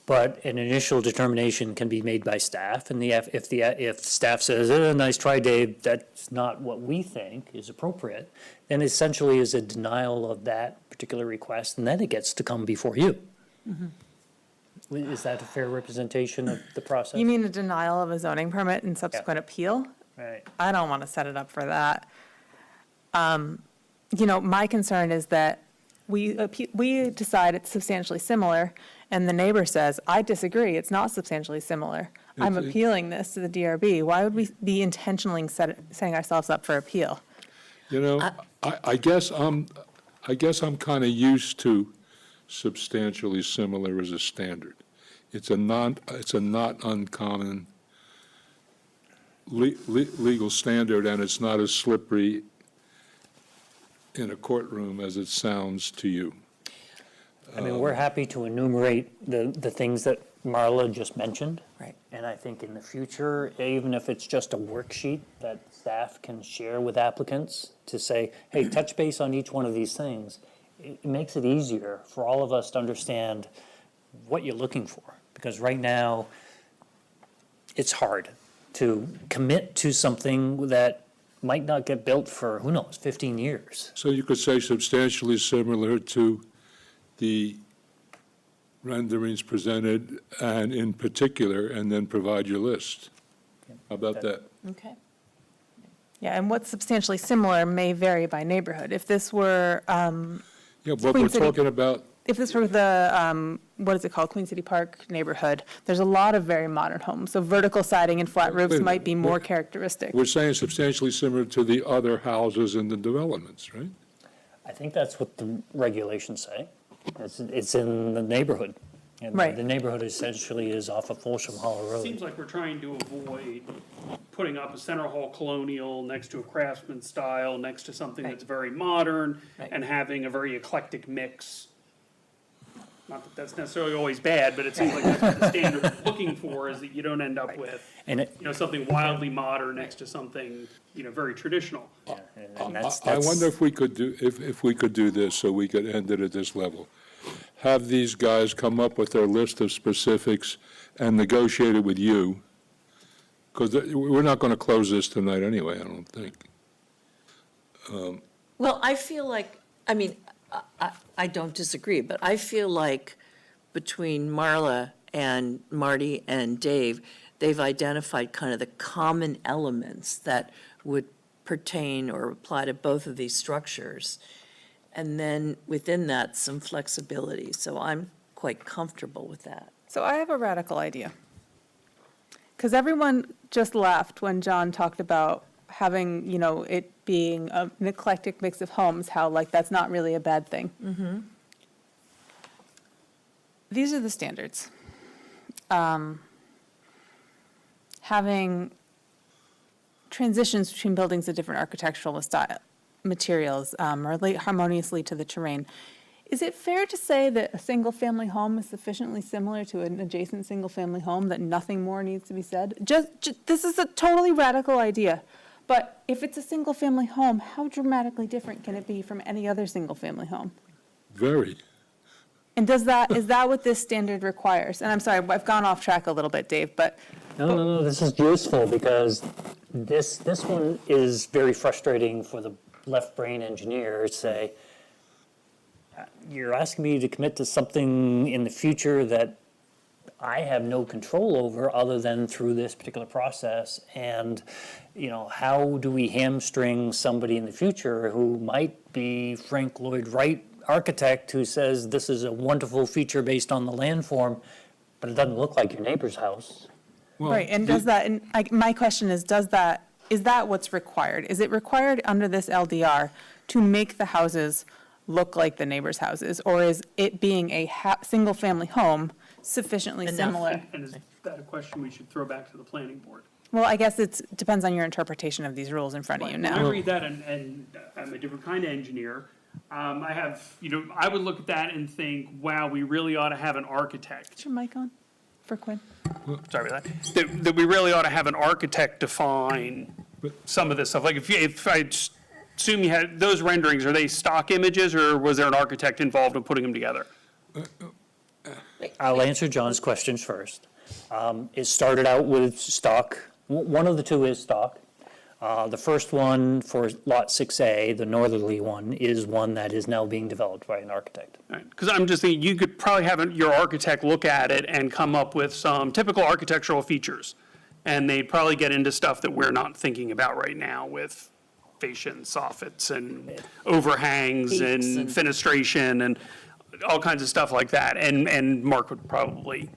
but an initial determination can be made by staff, and if staff says, nice try, Dave, that's not what we think is appropriate, then essentially is a denial of that particular request, and then it gets to come before you. Is that a fair representation of the process? You mean a denial of a zoning permit and subsequent appeal? Right. I don't want to set it up for that. My concern is that we decide it's substantially similar, and the neighbor says, I disagree, it's not substantially similar. I'm It's- appealing this to the DRB. Why would we be intentionally setting ourselves up for appeal? I guess I'm kind of used to substantially similar as a standard. It's a not uncommon legal standard, and it's not as slippery in a courtroom as it sounds to you. I mean, we're happy to enumerate the things that Marla just mentioned. Right. And I think in the future, even if it's just a worksheet that staff can share with applicants to say, hey, touch base on each one of these things, it makes it easier for all of us to understand what you're looking for. Because right now, it's hard to commit to something that might not get built for, who knows, 15 years. So you could say substantially similar to the renderings presented, and in particular, and then provide your list. How about that? Okay. Yeah, and what's substantially similar may vary by neighborhood. If this were, Yeah, what Queen we're City- talking about, If this were the, what is it called, Queen City Park neighborhood, there's a lot of very modern homes, so vertical siding and flat roofs Wait a might be minute. more characteristic. we're saying substantially similar to the other houses in the developments, right? I think that's what the regulations say. It's in the neighborhood. And Right. the neighborhood essentially is off of Folsom Hollow Road. Seems like we're trying to avoid putting up a center hall colonial next to a craftsman style, next to something that's very modern, Right. and having a very eclectic mix. Not that that's necessarily always bad, but it seems like that's what the standard we're looking for, is that you don't end up with, And it, something wildly modern next to something, very traditional. and that's, I wonder that's, if we could do, if we could do this, so we could end it at this level. Have these guys come up with their list of specifics and negotiate it with you, because we're not going to close this tonight anyway, I don't think. Well, I feel like, I mean, I don't disagree, but I feel like between Marla and Marty and Dave, they've identified kind of the common elements that would pertain or apply to both of these structures. And then within that, some flexibility. So I'm quite comfortable with that. So I have a radical idea. Because everyone just laughed when John talked about having, it being an eclectic mix of homes, how like that's not really a bad thing. These are the standards. Having transitions between buildings of different architectural style, materials relate harmoniously to the terrain. Is it fair to say that a single-family home is sufficiently similar to an adjacent single-family home that nothing more needs to be said? This is a totally radical idea, but if it's a single-family home, how dramatically different can it be from any other single-family home? Very. And is that what this standard requires? And I'm sorry, I've gone off track a little bit, Dave, but no, this is useful because this one is very frustrating for the left brain engineer to say, you're asking me to commit to something in the future that I have no control over other than through this particular process. And, how do we hamstring somebody in the future who might be Frank Lloyd Wright architect who says this is a wonderful feature based on the landform, but it doesn't look like your neighbor's house? right, and does that, and my question is that what's required? Is it required under this LDR to make the houses look like the neighbor's houses? Or is it being a single-family home sufficiently Enough. similar? And is that a question we should throw back to the planning board? Well, I guess it depends on your interpretation of these rules in front of you When I now. read that, and I'm a different kind of engineer, I have, I would look at that and think, wow, we really ought to have an architect. Is your mic on for Quinn? Sorry about that. That we really ought to have an architect define some of this stuff. Like if I assume you had, those renderings, are they stock images or was there an architect involved in putting them together? I'll answer John's questions first. It started out with stock. One of the two is stock. The first one for Lot 6A, the northerly one, is one that is now being developed by an architect. Because I'm just thinking, you could probably have your architect look at it and come up with some typical architectural features. And they'd probably get into stuff that we're not thinking about right now with fascia and soffits and overhangs Peaks and and- fenestration and all kinds of stuff like that. And Mark would probably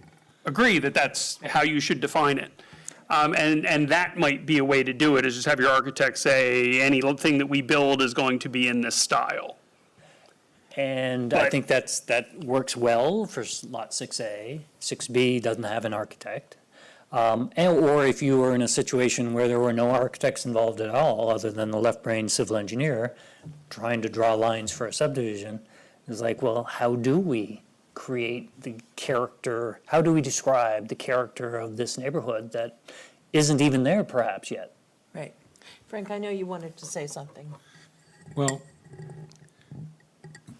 agree that that's how you should define it. And that might be a way to do it, is just have your architect say, anything that we build is going to be in this style. And I But- think that works well for Lot 6A. 6B doesn't have an architect. Or if you were in a situation where there were no architects involved at all, other than the left-brain civil engineer, trying to draw lines for a subdivision, it's like, well, how do we create the character, how do we describe the character of this neighborhood that isn't even there perhaps yet? Right. Frank, I know you wanted to say something. Well,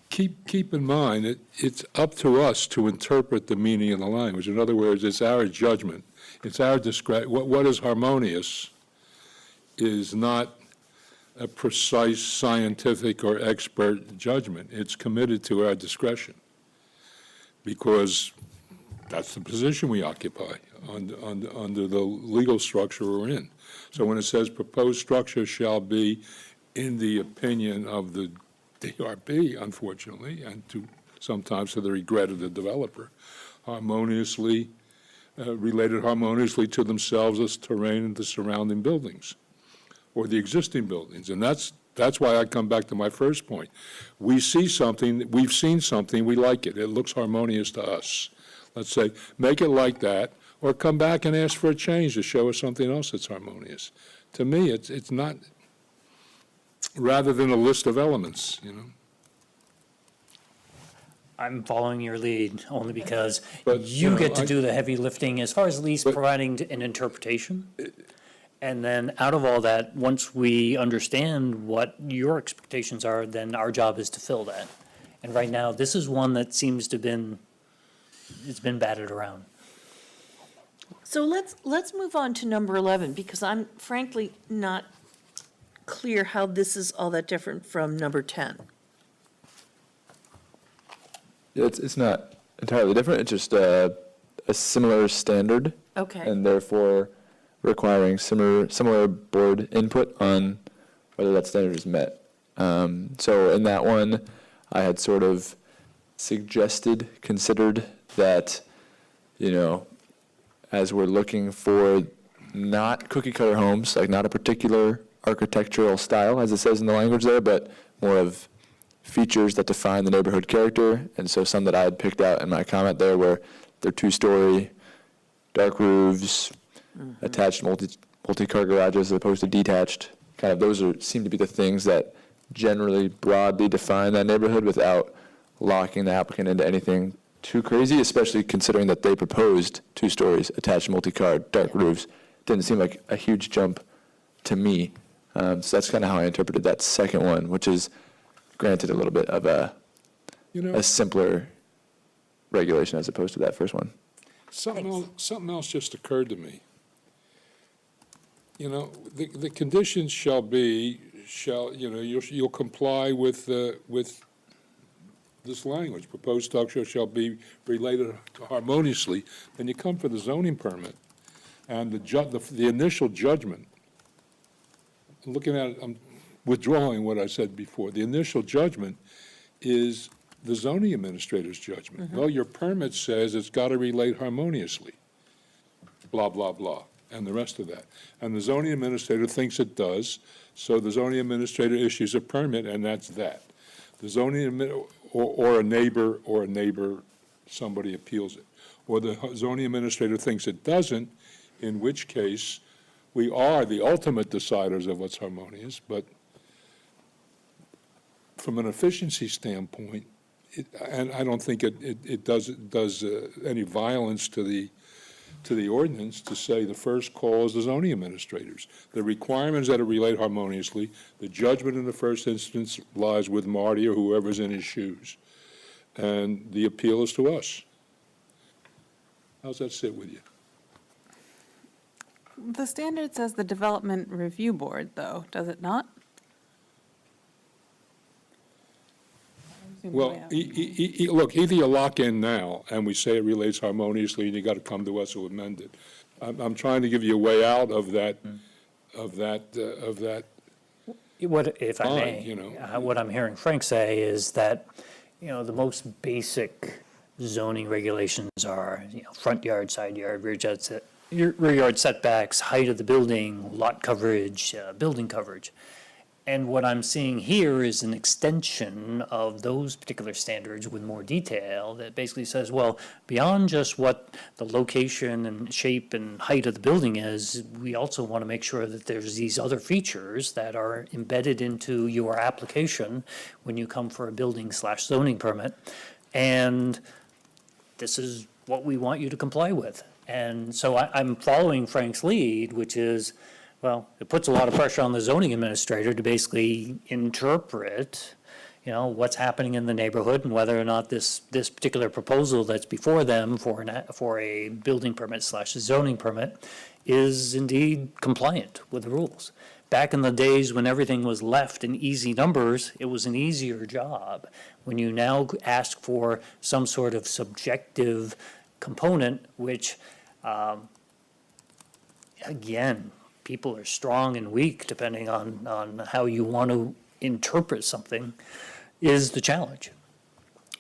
keep in mind, it's up to us to interpret the meaning of the language. In other words, it's our judgment. It's our discretion. What is harmonious is not a precise scientific or expert judgment. It's committed to our discretion because that's the position we occupy under the legal structure we're in. So when it says proposed structure shall be, in the opinion of the DRB, unfortunately, and sometimes to the regret of the developer, harmoniously, related harmoniously to themselves as terrain and the surrounding buildings, or the existing buildings. And that's why I come back to my first point. We see something, we've seen something, we like it. It looks harmonious to us. Let's say, make it like that, or come back and ask for a change to show us something else that's harmonious. To me, it's not, rather than a list of elements, you know? I'm following your lead only because But, you know, get to I- do the heavy lifting as far as at least But- providing an interpretation. And then out of all that, once we understand what your expectations are, then our job is to fill that. And right now, this is one that seems to it's been batted around. So let's move on to number 11, because I'm frankly not clear how this is all that different from number 10. It's not entirely different, it's just a similar standard. Okay. And therefore requiring similar board input on whether that standard is met. So in that one, I had sort of considered that, you know, as we're looking for not cookie cutter homes, like not a particular architectural style, as it says in the language there, but more of features that define the neighborhood character. And so some that I had picked out in my comment there were they're 2-story, dark roofs, attached multi-car garages as opposed to detached. Kind of those seem to be the things that generally broadly define that neighborhood without locking the applicant into anything too crazy, especially considering that they proposed 2 stories, attached multi-car, dark roofs. Didn't seem like a huge jump to me. So that's kind of how I interpreted that second one, which is granted a little bit of You know, a simpler regulation as opposed to that first one. something else just occurred to me. You know, the conditions shall, you know, you'll comply with this language, proposed structure shall be related harmoniously, then you come for the zoning permit, and the initial judgment, looking at it, I'm withdrawing what I said before, the initial judgment is the zoning administrator's judgment. Well, your permit says it's got to relate harmoniously, blah, blah, blah, and the rest of that. And the zoning administrator thinks it does, so the zoning administrator issues a permit, and that's that. The zoning, or a neighbor, somebody appeals it. Or the zoning administrator thinks it doesn't, in which case, we are the ultimate deciders of what's harmonious, but from an efficiency standpoint, and I don't think it does any violence to the ordinance to say the first call is the zoning administrators. The requirements that are relate harmoniously, the judgment in the first instance lies with Marty or whoever's in his shoes, and the appeal is to us. How's that sit with you? The standard says the Development Review Board, though, does it not? Well, look, either you lock in now, and we say it relates harmoniously, and you got to come to us to amend it. I'm trying to give you a way out of that. What, if I Fine, may, you know. what I'm hearing Frank say is that, you know, the most basic zoning regulations are, you know, front yard, side yard, rear yard setbacks, height of the building, lot coverage, building coverage. And what I'm seeing here is an extension of those particular standards with more detail that basically says, well, beyond just what the location and shape and height of the building is, we also want to make sure that there's these other features that are embedded into your application when you come for a building/zoning permit. And this is what we want you to comply with. And so I'm following Frank's lead, which is, well, it puts a lot of pressure on the zoning administrator to basically interpret, you know, what's happening in the neighborhood and whether or not this particular proposal that's before them for a building permit/zoning permit is indeed compliant with the rules. Back in the days when everything was left in easy numbers, it was an easier job. When you now ask for some sort of subjective component, which, again, people are strong and weak depending on how you want to interpret something, is the challenge.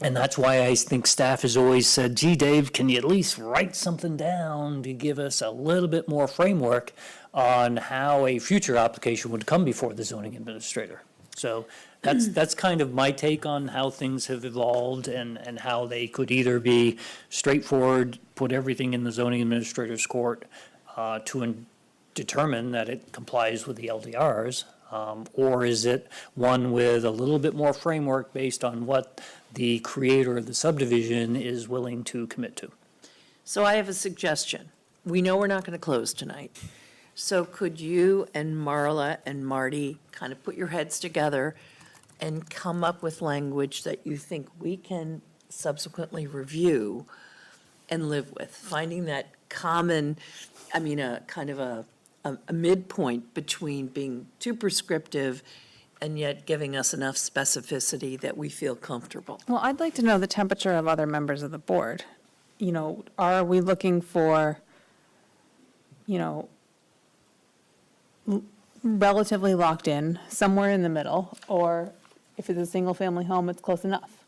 And that's why I think staff has always said, gee, Dave, can you at least write something down to give us a little bit more framework on how a future application would come before the zoning administrator? So That's kind of my take on how things have evolved and how they could either be straightforward, put everything in the zoning administrator's court determine that it complies with the LDRs, or is it one with a little bit more framework based on what the creator of the subdivision is willing to commit to? So I have a suggestion. We know we're not going to close tonight. So could you and Marla and Marty kind of put your heads together and come up with language that you think we can subsequently review and live with? Finding that common, a kind of a midpoint between being too prescriptive and yet giving us enough specificity that we feel comfortable. Well, I'd like to know the temperature of other members of the board. Are we looking for, relatively locked in, somewhere in the middle, or if it's a single-family home, it's close enough?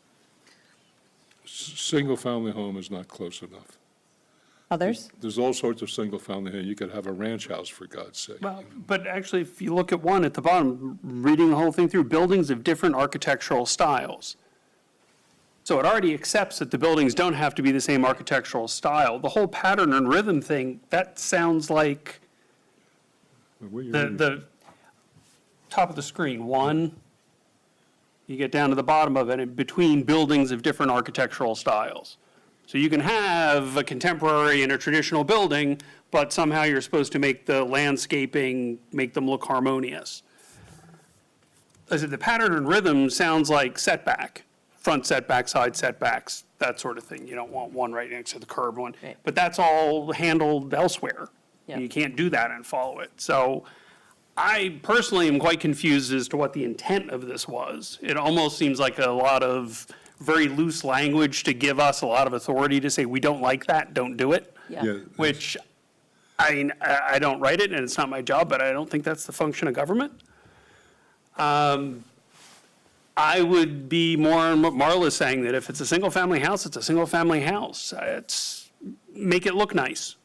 Single-family home is not close enough. Others? There's all sorts of single-family here. You could have a ranch house, for God's sake. Well, but actually, if you look at one at the bottom, reading the whole thing through, buildings of different architectural styles. So it already accepts that the buildings don't have to be the same architectural style. The whole pattern and rhythm thing, that sounds like What you the top of the screen, one, you get down to the bottom of it, and between buildings of different architectural styles. So you can have a contemporary and a traditional building, but somehow you're supposed to make the landscaping, make them look harmonious. I said, the pattern and rhythm sounds like setback, front setback, side setbacks, that sort of thing. You don't want one right next to the curb one. Right. But that's all handled elsewhere. Yeah. You can't do that and follow it. So I personally am quite confused as to what the intent of this was. It almost seems like a lot of very loose language to give us a lot of authority to say, we don't like that, don't do it. Yeah. Which, I don't write it and it's not my job, but I don't think that's the function of government. I would be more on what Marla's saying, that if it's a single-family house, it's a single-family house. Make it look nice.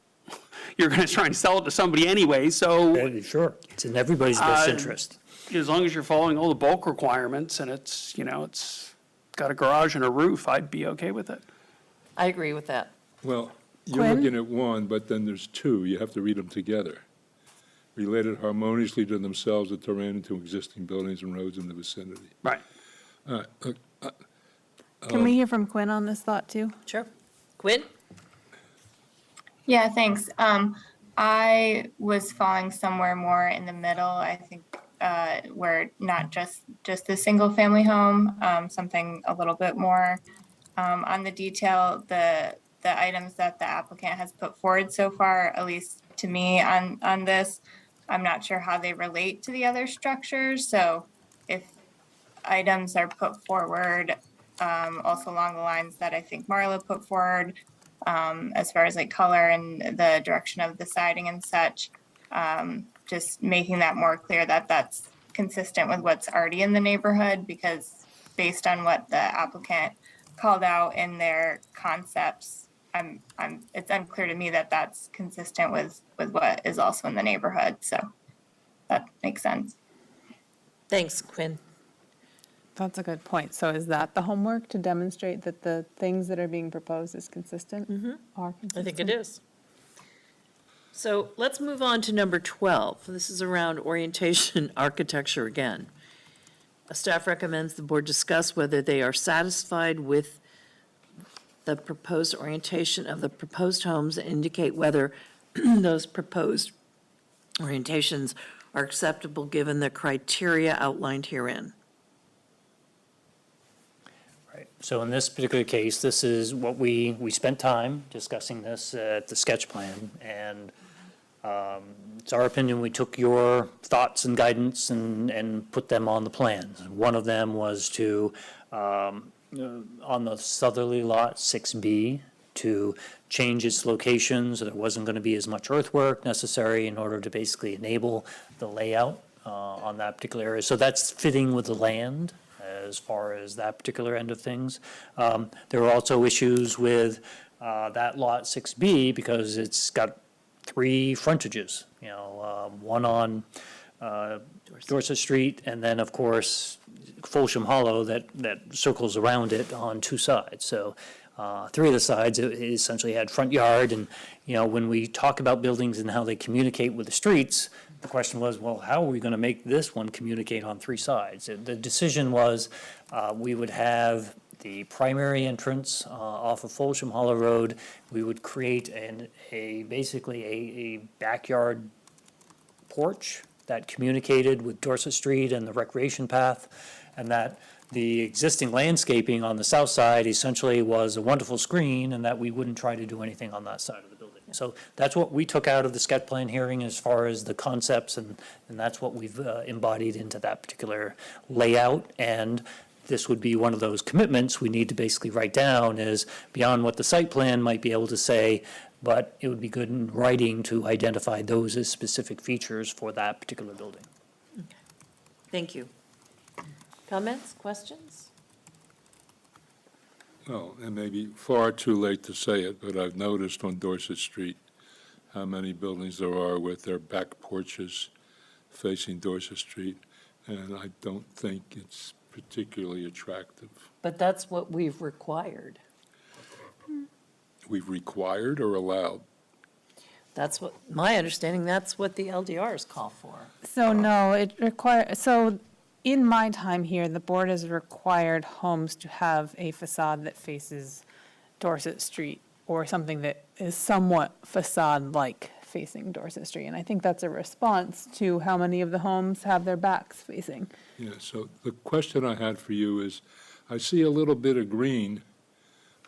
You're going to try and sell it to somebody anyway, so Sure, it's in everybody's best interest. as long as you're following all the bulk requirements and it's got a garage and a roof, I'd be okay with it. I agree with that. Well, you're Quinn? looking at one, but then there's two. You have to read them together. Related harmoniously to themselves at terrain and to existing buildings and roads in the vicinity. Right. Can we hear from Quinn on this thought, too? Sure. Quinn? Yeah, thanks. I was falling somewhere more in the middle. I think where not just the single family home, something a little bit more on the detail, the items that the applicant has put forward so far, at least to me on this, I'm not sure how they relate to the other structures. So if items are put forward, also along the lines that I think Marla put forward, as far as like color and the direction of the siding and such, just making that more clear that that's consistent with what's already in the neighborhood, because based on what the applicant called out in their concepts, it's unclear to me that that's consistent with what is also in the neighborhood. So that makes sense. Thanks, Quinn. That's a good point. So is that the homework, to demonstrate that the things that are being proposed is consistent? Are consistent? I think it is. So let's move on to number 12. This is around orientation architecture again. Staff recommends the board discuss whether they are satisfied with the proposed orientation of the proposed homes and indicate whether those proposed orientations are acceptable given the criteria outlined herein. Right. So in this particular case, this is what we spent time discussing this at the sketch plan, and it's our opinion we took your thoughts and guidance and put them on the plans. One of them was to, on the southerly lot, 6B, to change its location so there wasn't going to be as much earthwork necessary in order to basically enable the layout on that particular area. So that's fitting with the land as far as that particular end of things. There were also issues with that lot 6B because it's got three frontages, one on Dorset Street, and then, of course, Folsham Hollow that circles around it on two sides. So three of the sides it essentially had front yard, and, when we talk about buildings and how they communicate with the streets, the question was, well, how are we going to make this one communicate on three sides? The decision was we would have the primary entrance off of Folsham Hollow Road. We would create basically a backyard porch that communicated with Dorset Street and the recreation path, and that the existing landscaping on the south side essentially was a wonderful screen, and that we wouldn't try to do anything on that side of the building. So that's what we took out of the sketch plan hearing as far as the concepts, and that's what we've embodied into that particular layout. And this would be one of those commitments we need to basically write down is beyond what the site plan might be able to say, but it would be good in writing to identify those as specific features for that particular building. Thank you. Comments, questions? Well, it may be far too late to say it, but I've noticed on Dorset Street how many buildings there are with their back porches facing Dorset Street, and I don't think it's particularly attractive. But that's what we've required. We've required or allowed? That's what, my understanding, that's what the LDRs call for. So no, in my time here, the board has required homes to have a facade that faces Dorset Street or something that is somewhat facade-like facing Dorset Street. And I think that's a response to how many of the homes have their backs facing. Yeah, so the question I had for you is, I see a little bit of green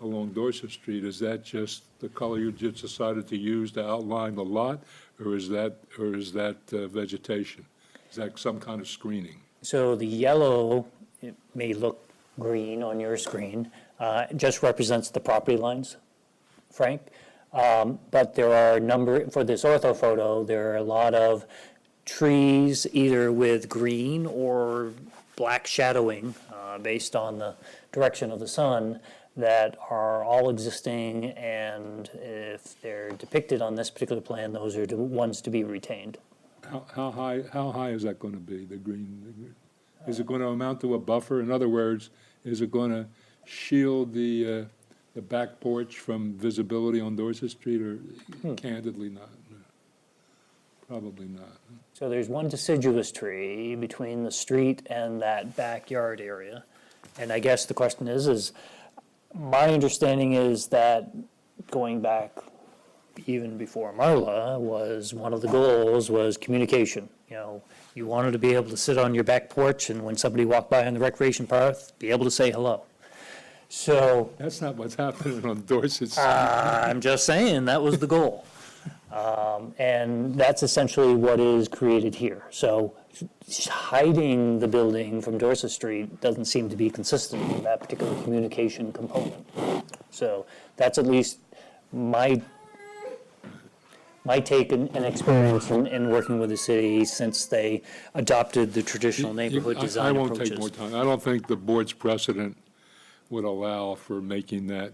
along Dorset Street. Is that just the color you just decided to use to outline the lot, or is that vegetation? Is that some kind of screening? So the yellow, it may look green on your screen, just represents the property lines, Frank. But there are for this ortho photo, there are a lot of trees either with green or black shadowing based on the direction of the sun that are all existing, and if they're depicted on this particular plan, those are the ones to be retained. How high is that going to be, the green? Is it going to amount to a buffer? In other words, is it going to shield the back porch from visibility on Dorset Street, or candidly not? No. Probably not. So there's one deciduous tree between the street and that backyard area. And I guess the question is my understanding is that going back even before Marla was one of the goals was communication. You wanted to be able to sit on your back porch and when somebody walked by on the recreation path, be able to say hello. So That's not what's happening on Dorset Street. I'm just saying that was the goal. And that's essentially what is created here. So hiding the building from Dorset Street doesn't seem to be consistent with that particular communication component. So that's at least my take and experience in working with the city since they adopted the traditional neighborhood design I approaches. won't take more time. I don't think the board's precedent would allow for making that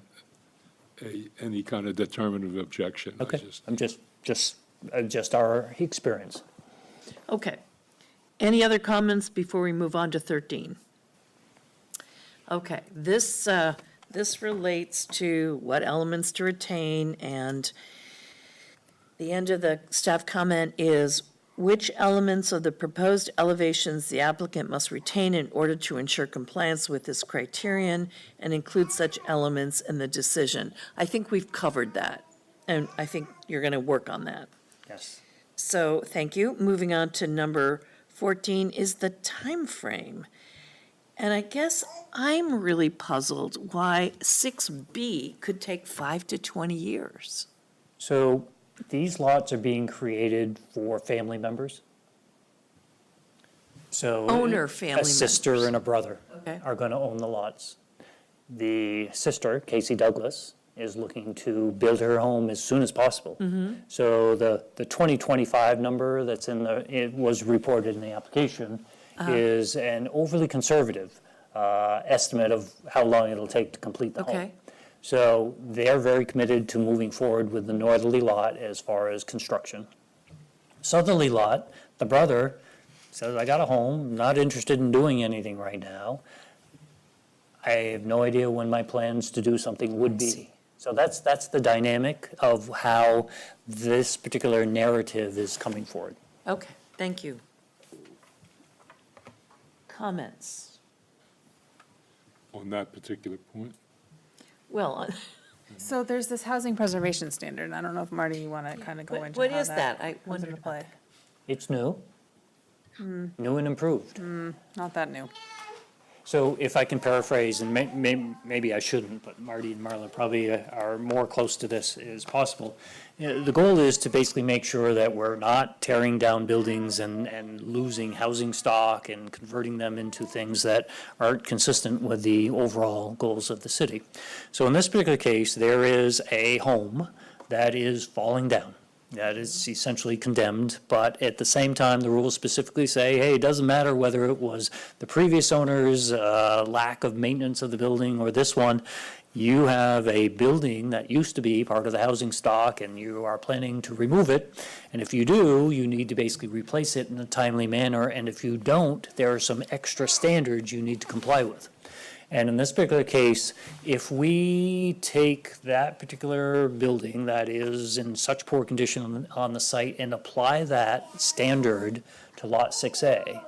any kind of determinative objection. I Okay, just- I'm just our experience. Okay. Any other comments before we move on to 13? Okay, this relates to what elements to retain, and the end of the staff comment is which elements of the proposed elevations the applicant must retain in order to ensure compliance with this criterion and include such elements in the decision. I think we've covered that, and I think you're going to work on that. Yes. So, thank you. Moving on to number 14 is the time frame. And I guess I'm really puzzled why 6B could take 5 to 20 years. So these lots are being created for family members. So Owner family a sister members. and a brother Okay. are going to own the lots. The sister, Casey Douglas, is looking to build her home as soon as possible. So the 2025 number that's it was reported in the application is an overly conservative estimate of how long it'll take to complete the home. Okay. So they're very committed to moving forward with the northerly lot as far as construction. Southerly lot, the brother says, I got a home, not interested in doing anything right now. I have no idea when my plans to do something would be. So that's the dynamic of how this particular narrative is coming forward. Okay, thank you. Comments? On that particular point. Well, So there's this housing preservation standard, and I don't know if Marty, you want to kind of go into what how is that? I comes wondered into about play. It's new, new and improved. Not that new. So if I can paraphrase, and maybe I shouldn't, but Marty and Marla probably are more close to this as possible. The goal is to basically make sure that we're not tearing down buildings and losing housing stock and converting them into things that aren't consistent with the overall goals of the city. So in this particular case, there is a home that is falling down. That is essentially condemned, but at the same time, the rules specifically say, hey, it doesn't matter whether it was the previous owner's lack of maintenance of the building or this one. You have a building that used to be part of the housing stock and you are planning to remove it. And if you do, you need to basically replace it in a timely manner. And if you don't, there are some extra standards you need to comply with. And in this particular case, if we take that particular building that is in such poor condition on the site and apply that standard to Lot 6A,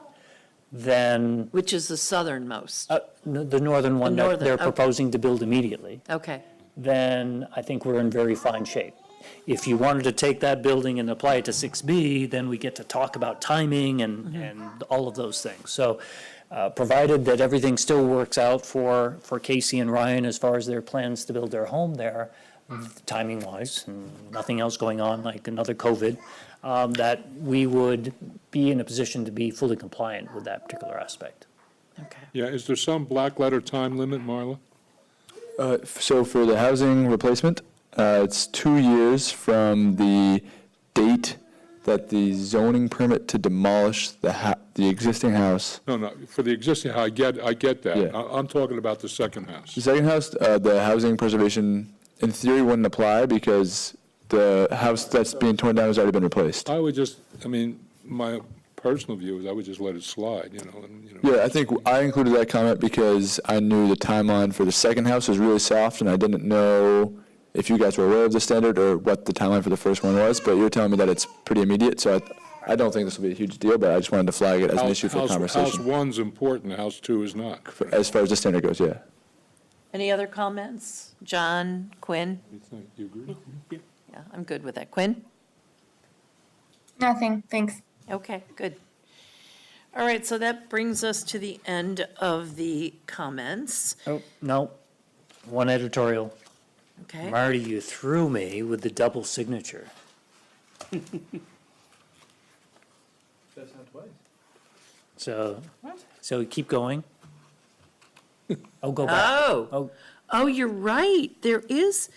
then which is the southernmost? the northern one that northern, they're okay. proposing to build immediately, Okay, then I think we're in very fine shape. If you wanted to take that building and apply it to 6B, then we get to talk about timing and all of those things. So provided that everything still works out for Casey and Ryan as far as their plans to build their home there, timing-wise, and nothing else going on like another COVID, that we would be in a position to be fully compliant with that particular aspect. okay. Yeah, is there some black letter time limit, Marla? So for the housing replacement, it's 2 years from the date that the zoning permit to demolish the existing house. No, for the existing, I get that. Yeah. I'm talking about the second house. The second house, the housing preservation, in theory, wouldn't apply because the house that's being torn down has already been replaced. I would just, my personal view is I would just let it slide, and. Yeah, I think I included that comment because I knew the timeline for the second house was really soft, and I didn't know if you guys were aware of the standard or what the timeline for the first one was, but you're telling me that it's pretty immediate, so I don't think this will be a huge deal, but I just wanted to flag it as an issue for House conversation. one's important, house two is not. As far as the standard goes, yeah. Any other comments? John, Quinn? You think, you agree? Yeah, I'm good with that. Quinn? Nothing, thanks. Okay, good. All right, so that brings us to the end of the comments. Oh, no, one editorial. Okay, Marty, you threw me with the double signature. So keep going. Oh, go back. oh, oh, you're right. There's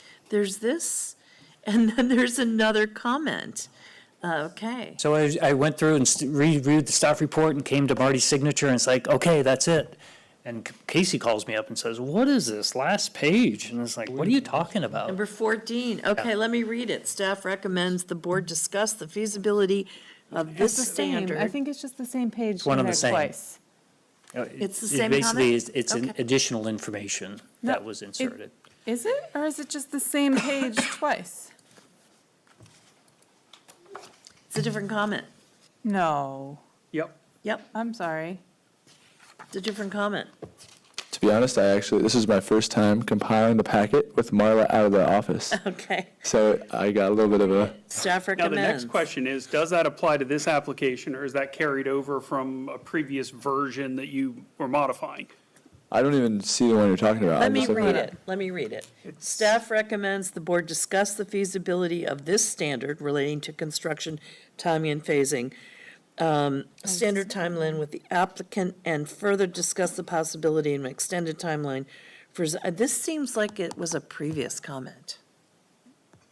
this, and then there's another comment. Okay, So I went through and reviewed the staff report and came to Marty's signature, and it's like, okay, that's it. And Casey calls me up and says, what is this last page? And it's like, what are you talking about? number 14. Okay, let me read it. Staff recommends the board discuss the feasibility of this It's the same. standard. I think it's just the same page one in and there the same. twice. It's the It same basically comment? is- It's an Okay. additional information that was inserted. Is it, or is it just the same page twice? It's a different comment. No, Yep. Yep, I'm sorry. it's a different comment. To be honest, this is my first time compiling the packet with Marla out of the office. Okay, So I got a little bit of a, staff Now, the recommends. next question is, does that apply to this application, or is that carried over from a previous version that you were modifying? I don't even see the one you're talking about. Let I'm me just looking read at- it, let me read it. Staff recommends the board discuss the feasibility of this standard relating to construction timing and phasing, standard timeline with the applicant, and further discuss the possibility of an extended timeline for, this seems like it was a previous comment.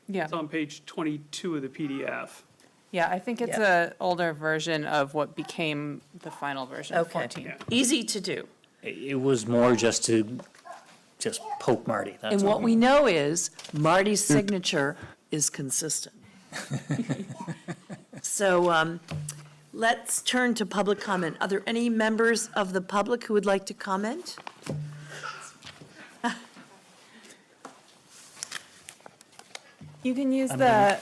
Yeah, It's on page 22 of the PDF. yeah, I think it's Yeah. a older version of what became the final version of Okay, 14. Yeah. easy to do. It was more just to poke Marty, that's And all. what we know is Marty's signature is consistent. So let's turn to public comment. Are there any members of the public who would like to comment? You can use the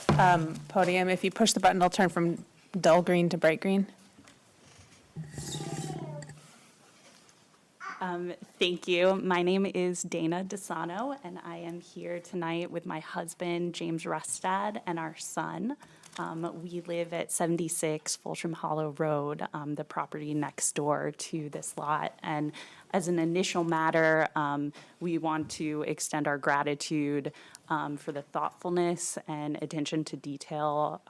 podium. If you push the button, it'll turn from dull green to bright green. Thank you. My name is Dana DeSano, and I am here tonight with my husband, James Rustad, and our son. We live at 76 Fulsham Hollow Road, the property next door to this lot. And as an initial matter, we want to extend our gratitude for the thoughtfulness and attention to detail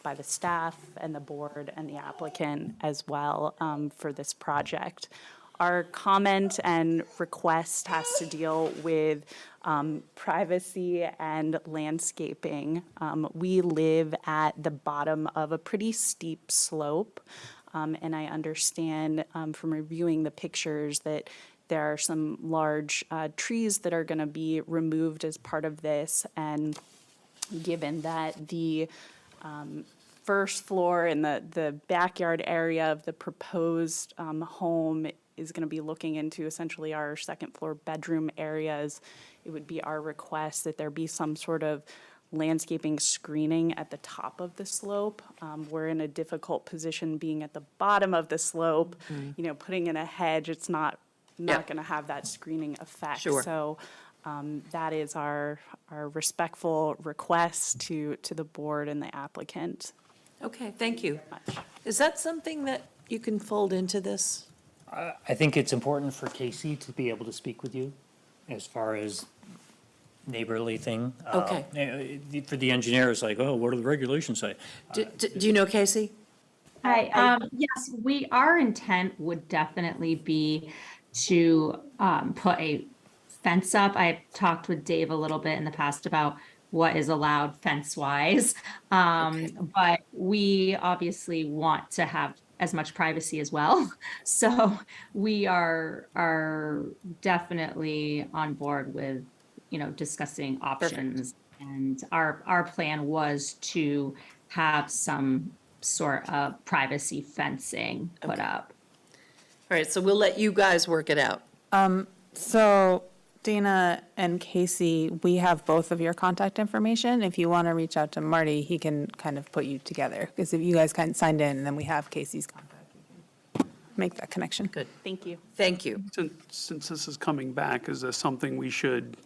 by the staff and the board and the applicant as well for this project. Our comment and request has to deal with privacy and landscaping. We live at the bottom of a pretty steep slope, and I understand from reviewing the pictures that there are some large trees that are going to be removed as part of this, and given that the first floor and the backyard area of the proposed home is going to be looking into essentially our second floor bedroom areas, it would be our request that there be some sort of landscaping screening at the top of the slope. We're in a difficult position being at the bottom of the slope. You know, putting in a hedge, it's not Yep. going to have that screening effect. Sure. So that is our respectful request to the board and the applicant. Okay, thank you. Is that something that you can fold into this? I think it's important for Casey to be able to speak with you as far as neighborly thing. Okay. For the engineer, it's like, oh, what do the regulations say? Do you know Casey? Hi, yes, our intent would definitely be to put a fence up. I talked with Dave a little bit in the past about what is allowed fence-wise. But we obviously want to have as much privacy as well. So we are definitely on board with, discussing options. And our plan was to have some sort of privacy fencing put up. All right, so we'll let you guys work it out. So Dana and Casey, we have both of your contact information. If you want to reach out to Marty, he can kind of put you together. Because if you guys kind of signed in and then we have Casey's contact, we can make that connection. Good. Thank you. Thank you. Since this is coming back, is this something we should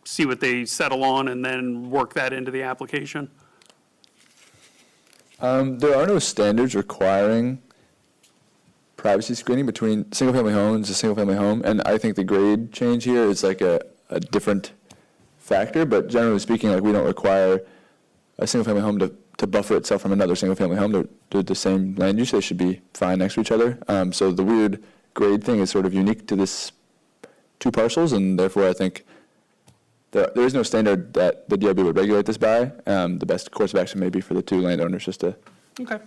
see what they settle on and then work that into the application? There are no standards requiring privacy screening between single-family homes, a single-family home, and I think the grade change here is like a different factor, but generally speaking, like, we don't require a single-family home to buffer itself from another single-family home. They're the same land use, they should be fine next to each other. So the weird grade thing is sort of unique to this two parcels, and therefore I think there is no standard that the DRB would regulate this by. The best course of action may be for the two landowners just to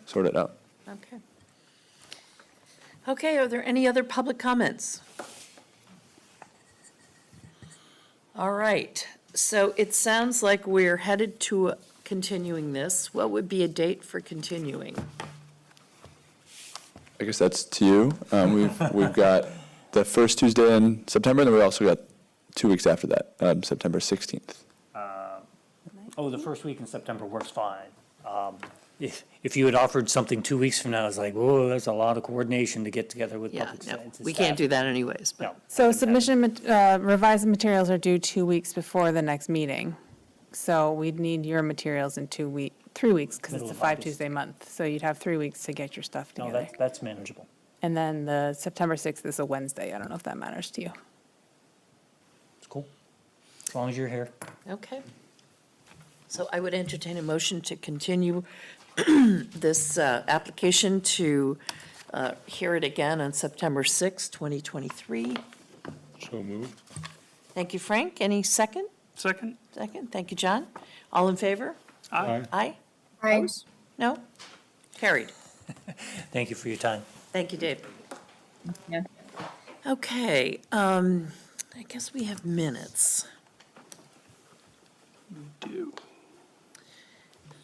sort it out. Okay. Okay, are there any other public comments? All right, so it sounds like we're headed to continuing this. What would be a date for continuing? I guess that's to you. We've got the first Tuesday in September, and then we also got 2 weeks after that, September 16th. The first week in September works fine. If you had offered something 2 weeks from now, it's like, whoa, that's a lot of coordination to get together with Yeah, public. no, and we staff. can't do that anyways, but. No. So revised materials are due 2 weeks before the next meeting. So we'd need your materials in 3 weeks, because it's Middle a of 5 August. Tuesday month. So you'd have 3 weeks to get your stuff No, together. that's manageable. And then the September 6th is a Wednesday. I don't know if that matters to you. It's cool. As long as you're here. Okay. So I would entertain a motion to continue this application to hear it again on September 6th, 2023. So moved. Thank you, Frank. Any second? Second? Second. Thank you, John. All in favor? Aye. Aye? Aye. Opposed? No? Carried. Thank you for your time. Thank you, Dave. Yeah. Okay, I guess we have minutes. Do.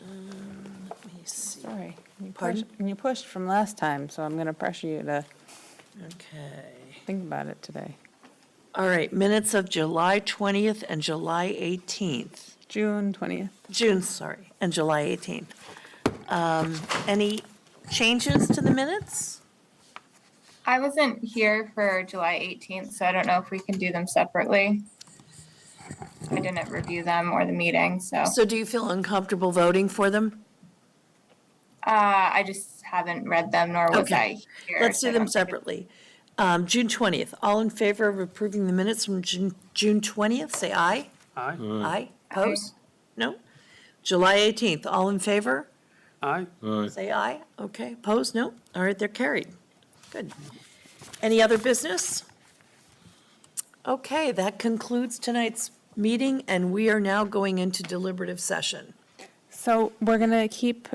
Let me see. Sorry. Pardon? You pushed from last time, so I'm going to pressure you to Okay. think about it today. All right, minutes of July 20th and July 18th. June 20th. June, sorry, and July 18th. Any changes to the minutes? I wasn't here for July 18th, so I don't know if we can do them separately. I didn't review them or the meeting, so So do you feel uncomfortable voting for them? I just haven't read them, nor was Okay. I here. Let's so do I them don't think separately. June 20th, all in favor of approving the minutes from June 20th, say aye. Aye. Aye. Opposed? No? July 18th, all in favor? Aye. Aye. Say aye. Okay, opposed? No? All right, they're carried. Good. Any other business? Okay, that concludes tonight's meeting, and we are now going into deliberative session. So we're going to keep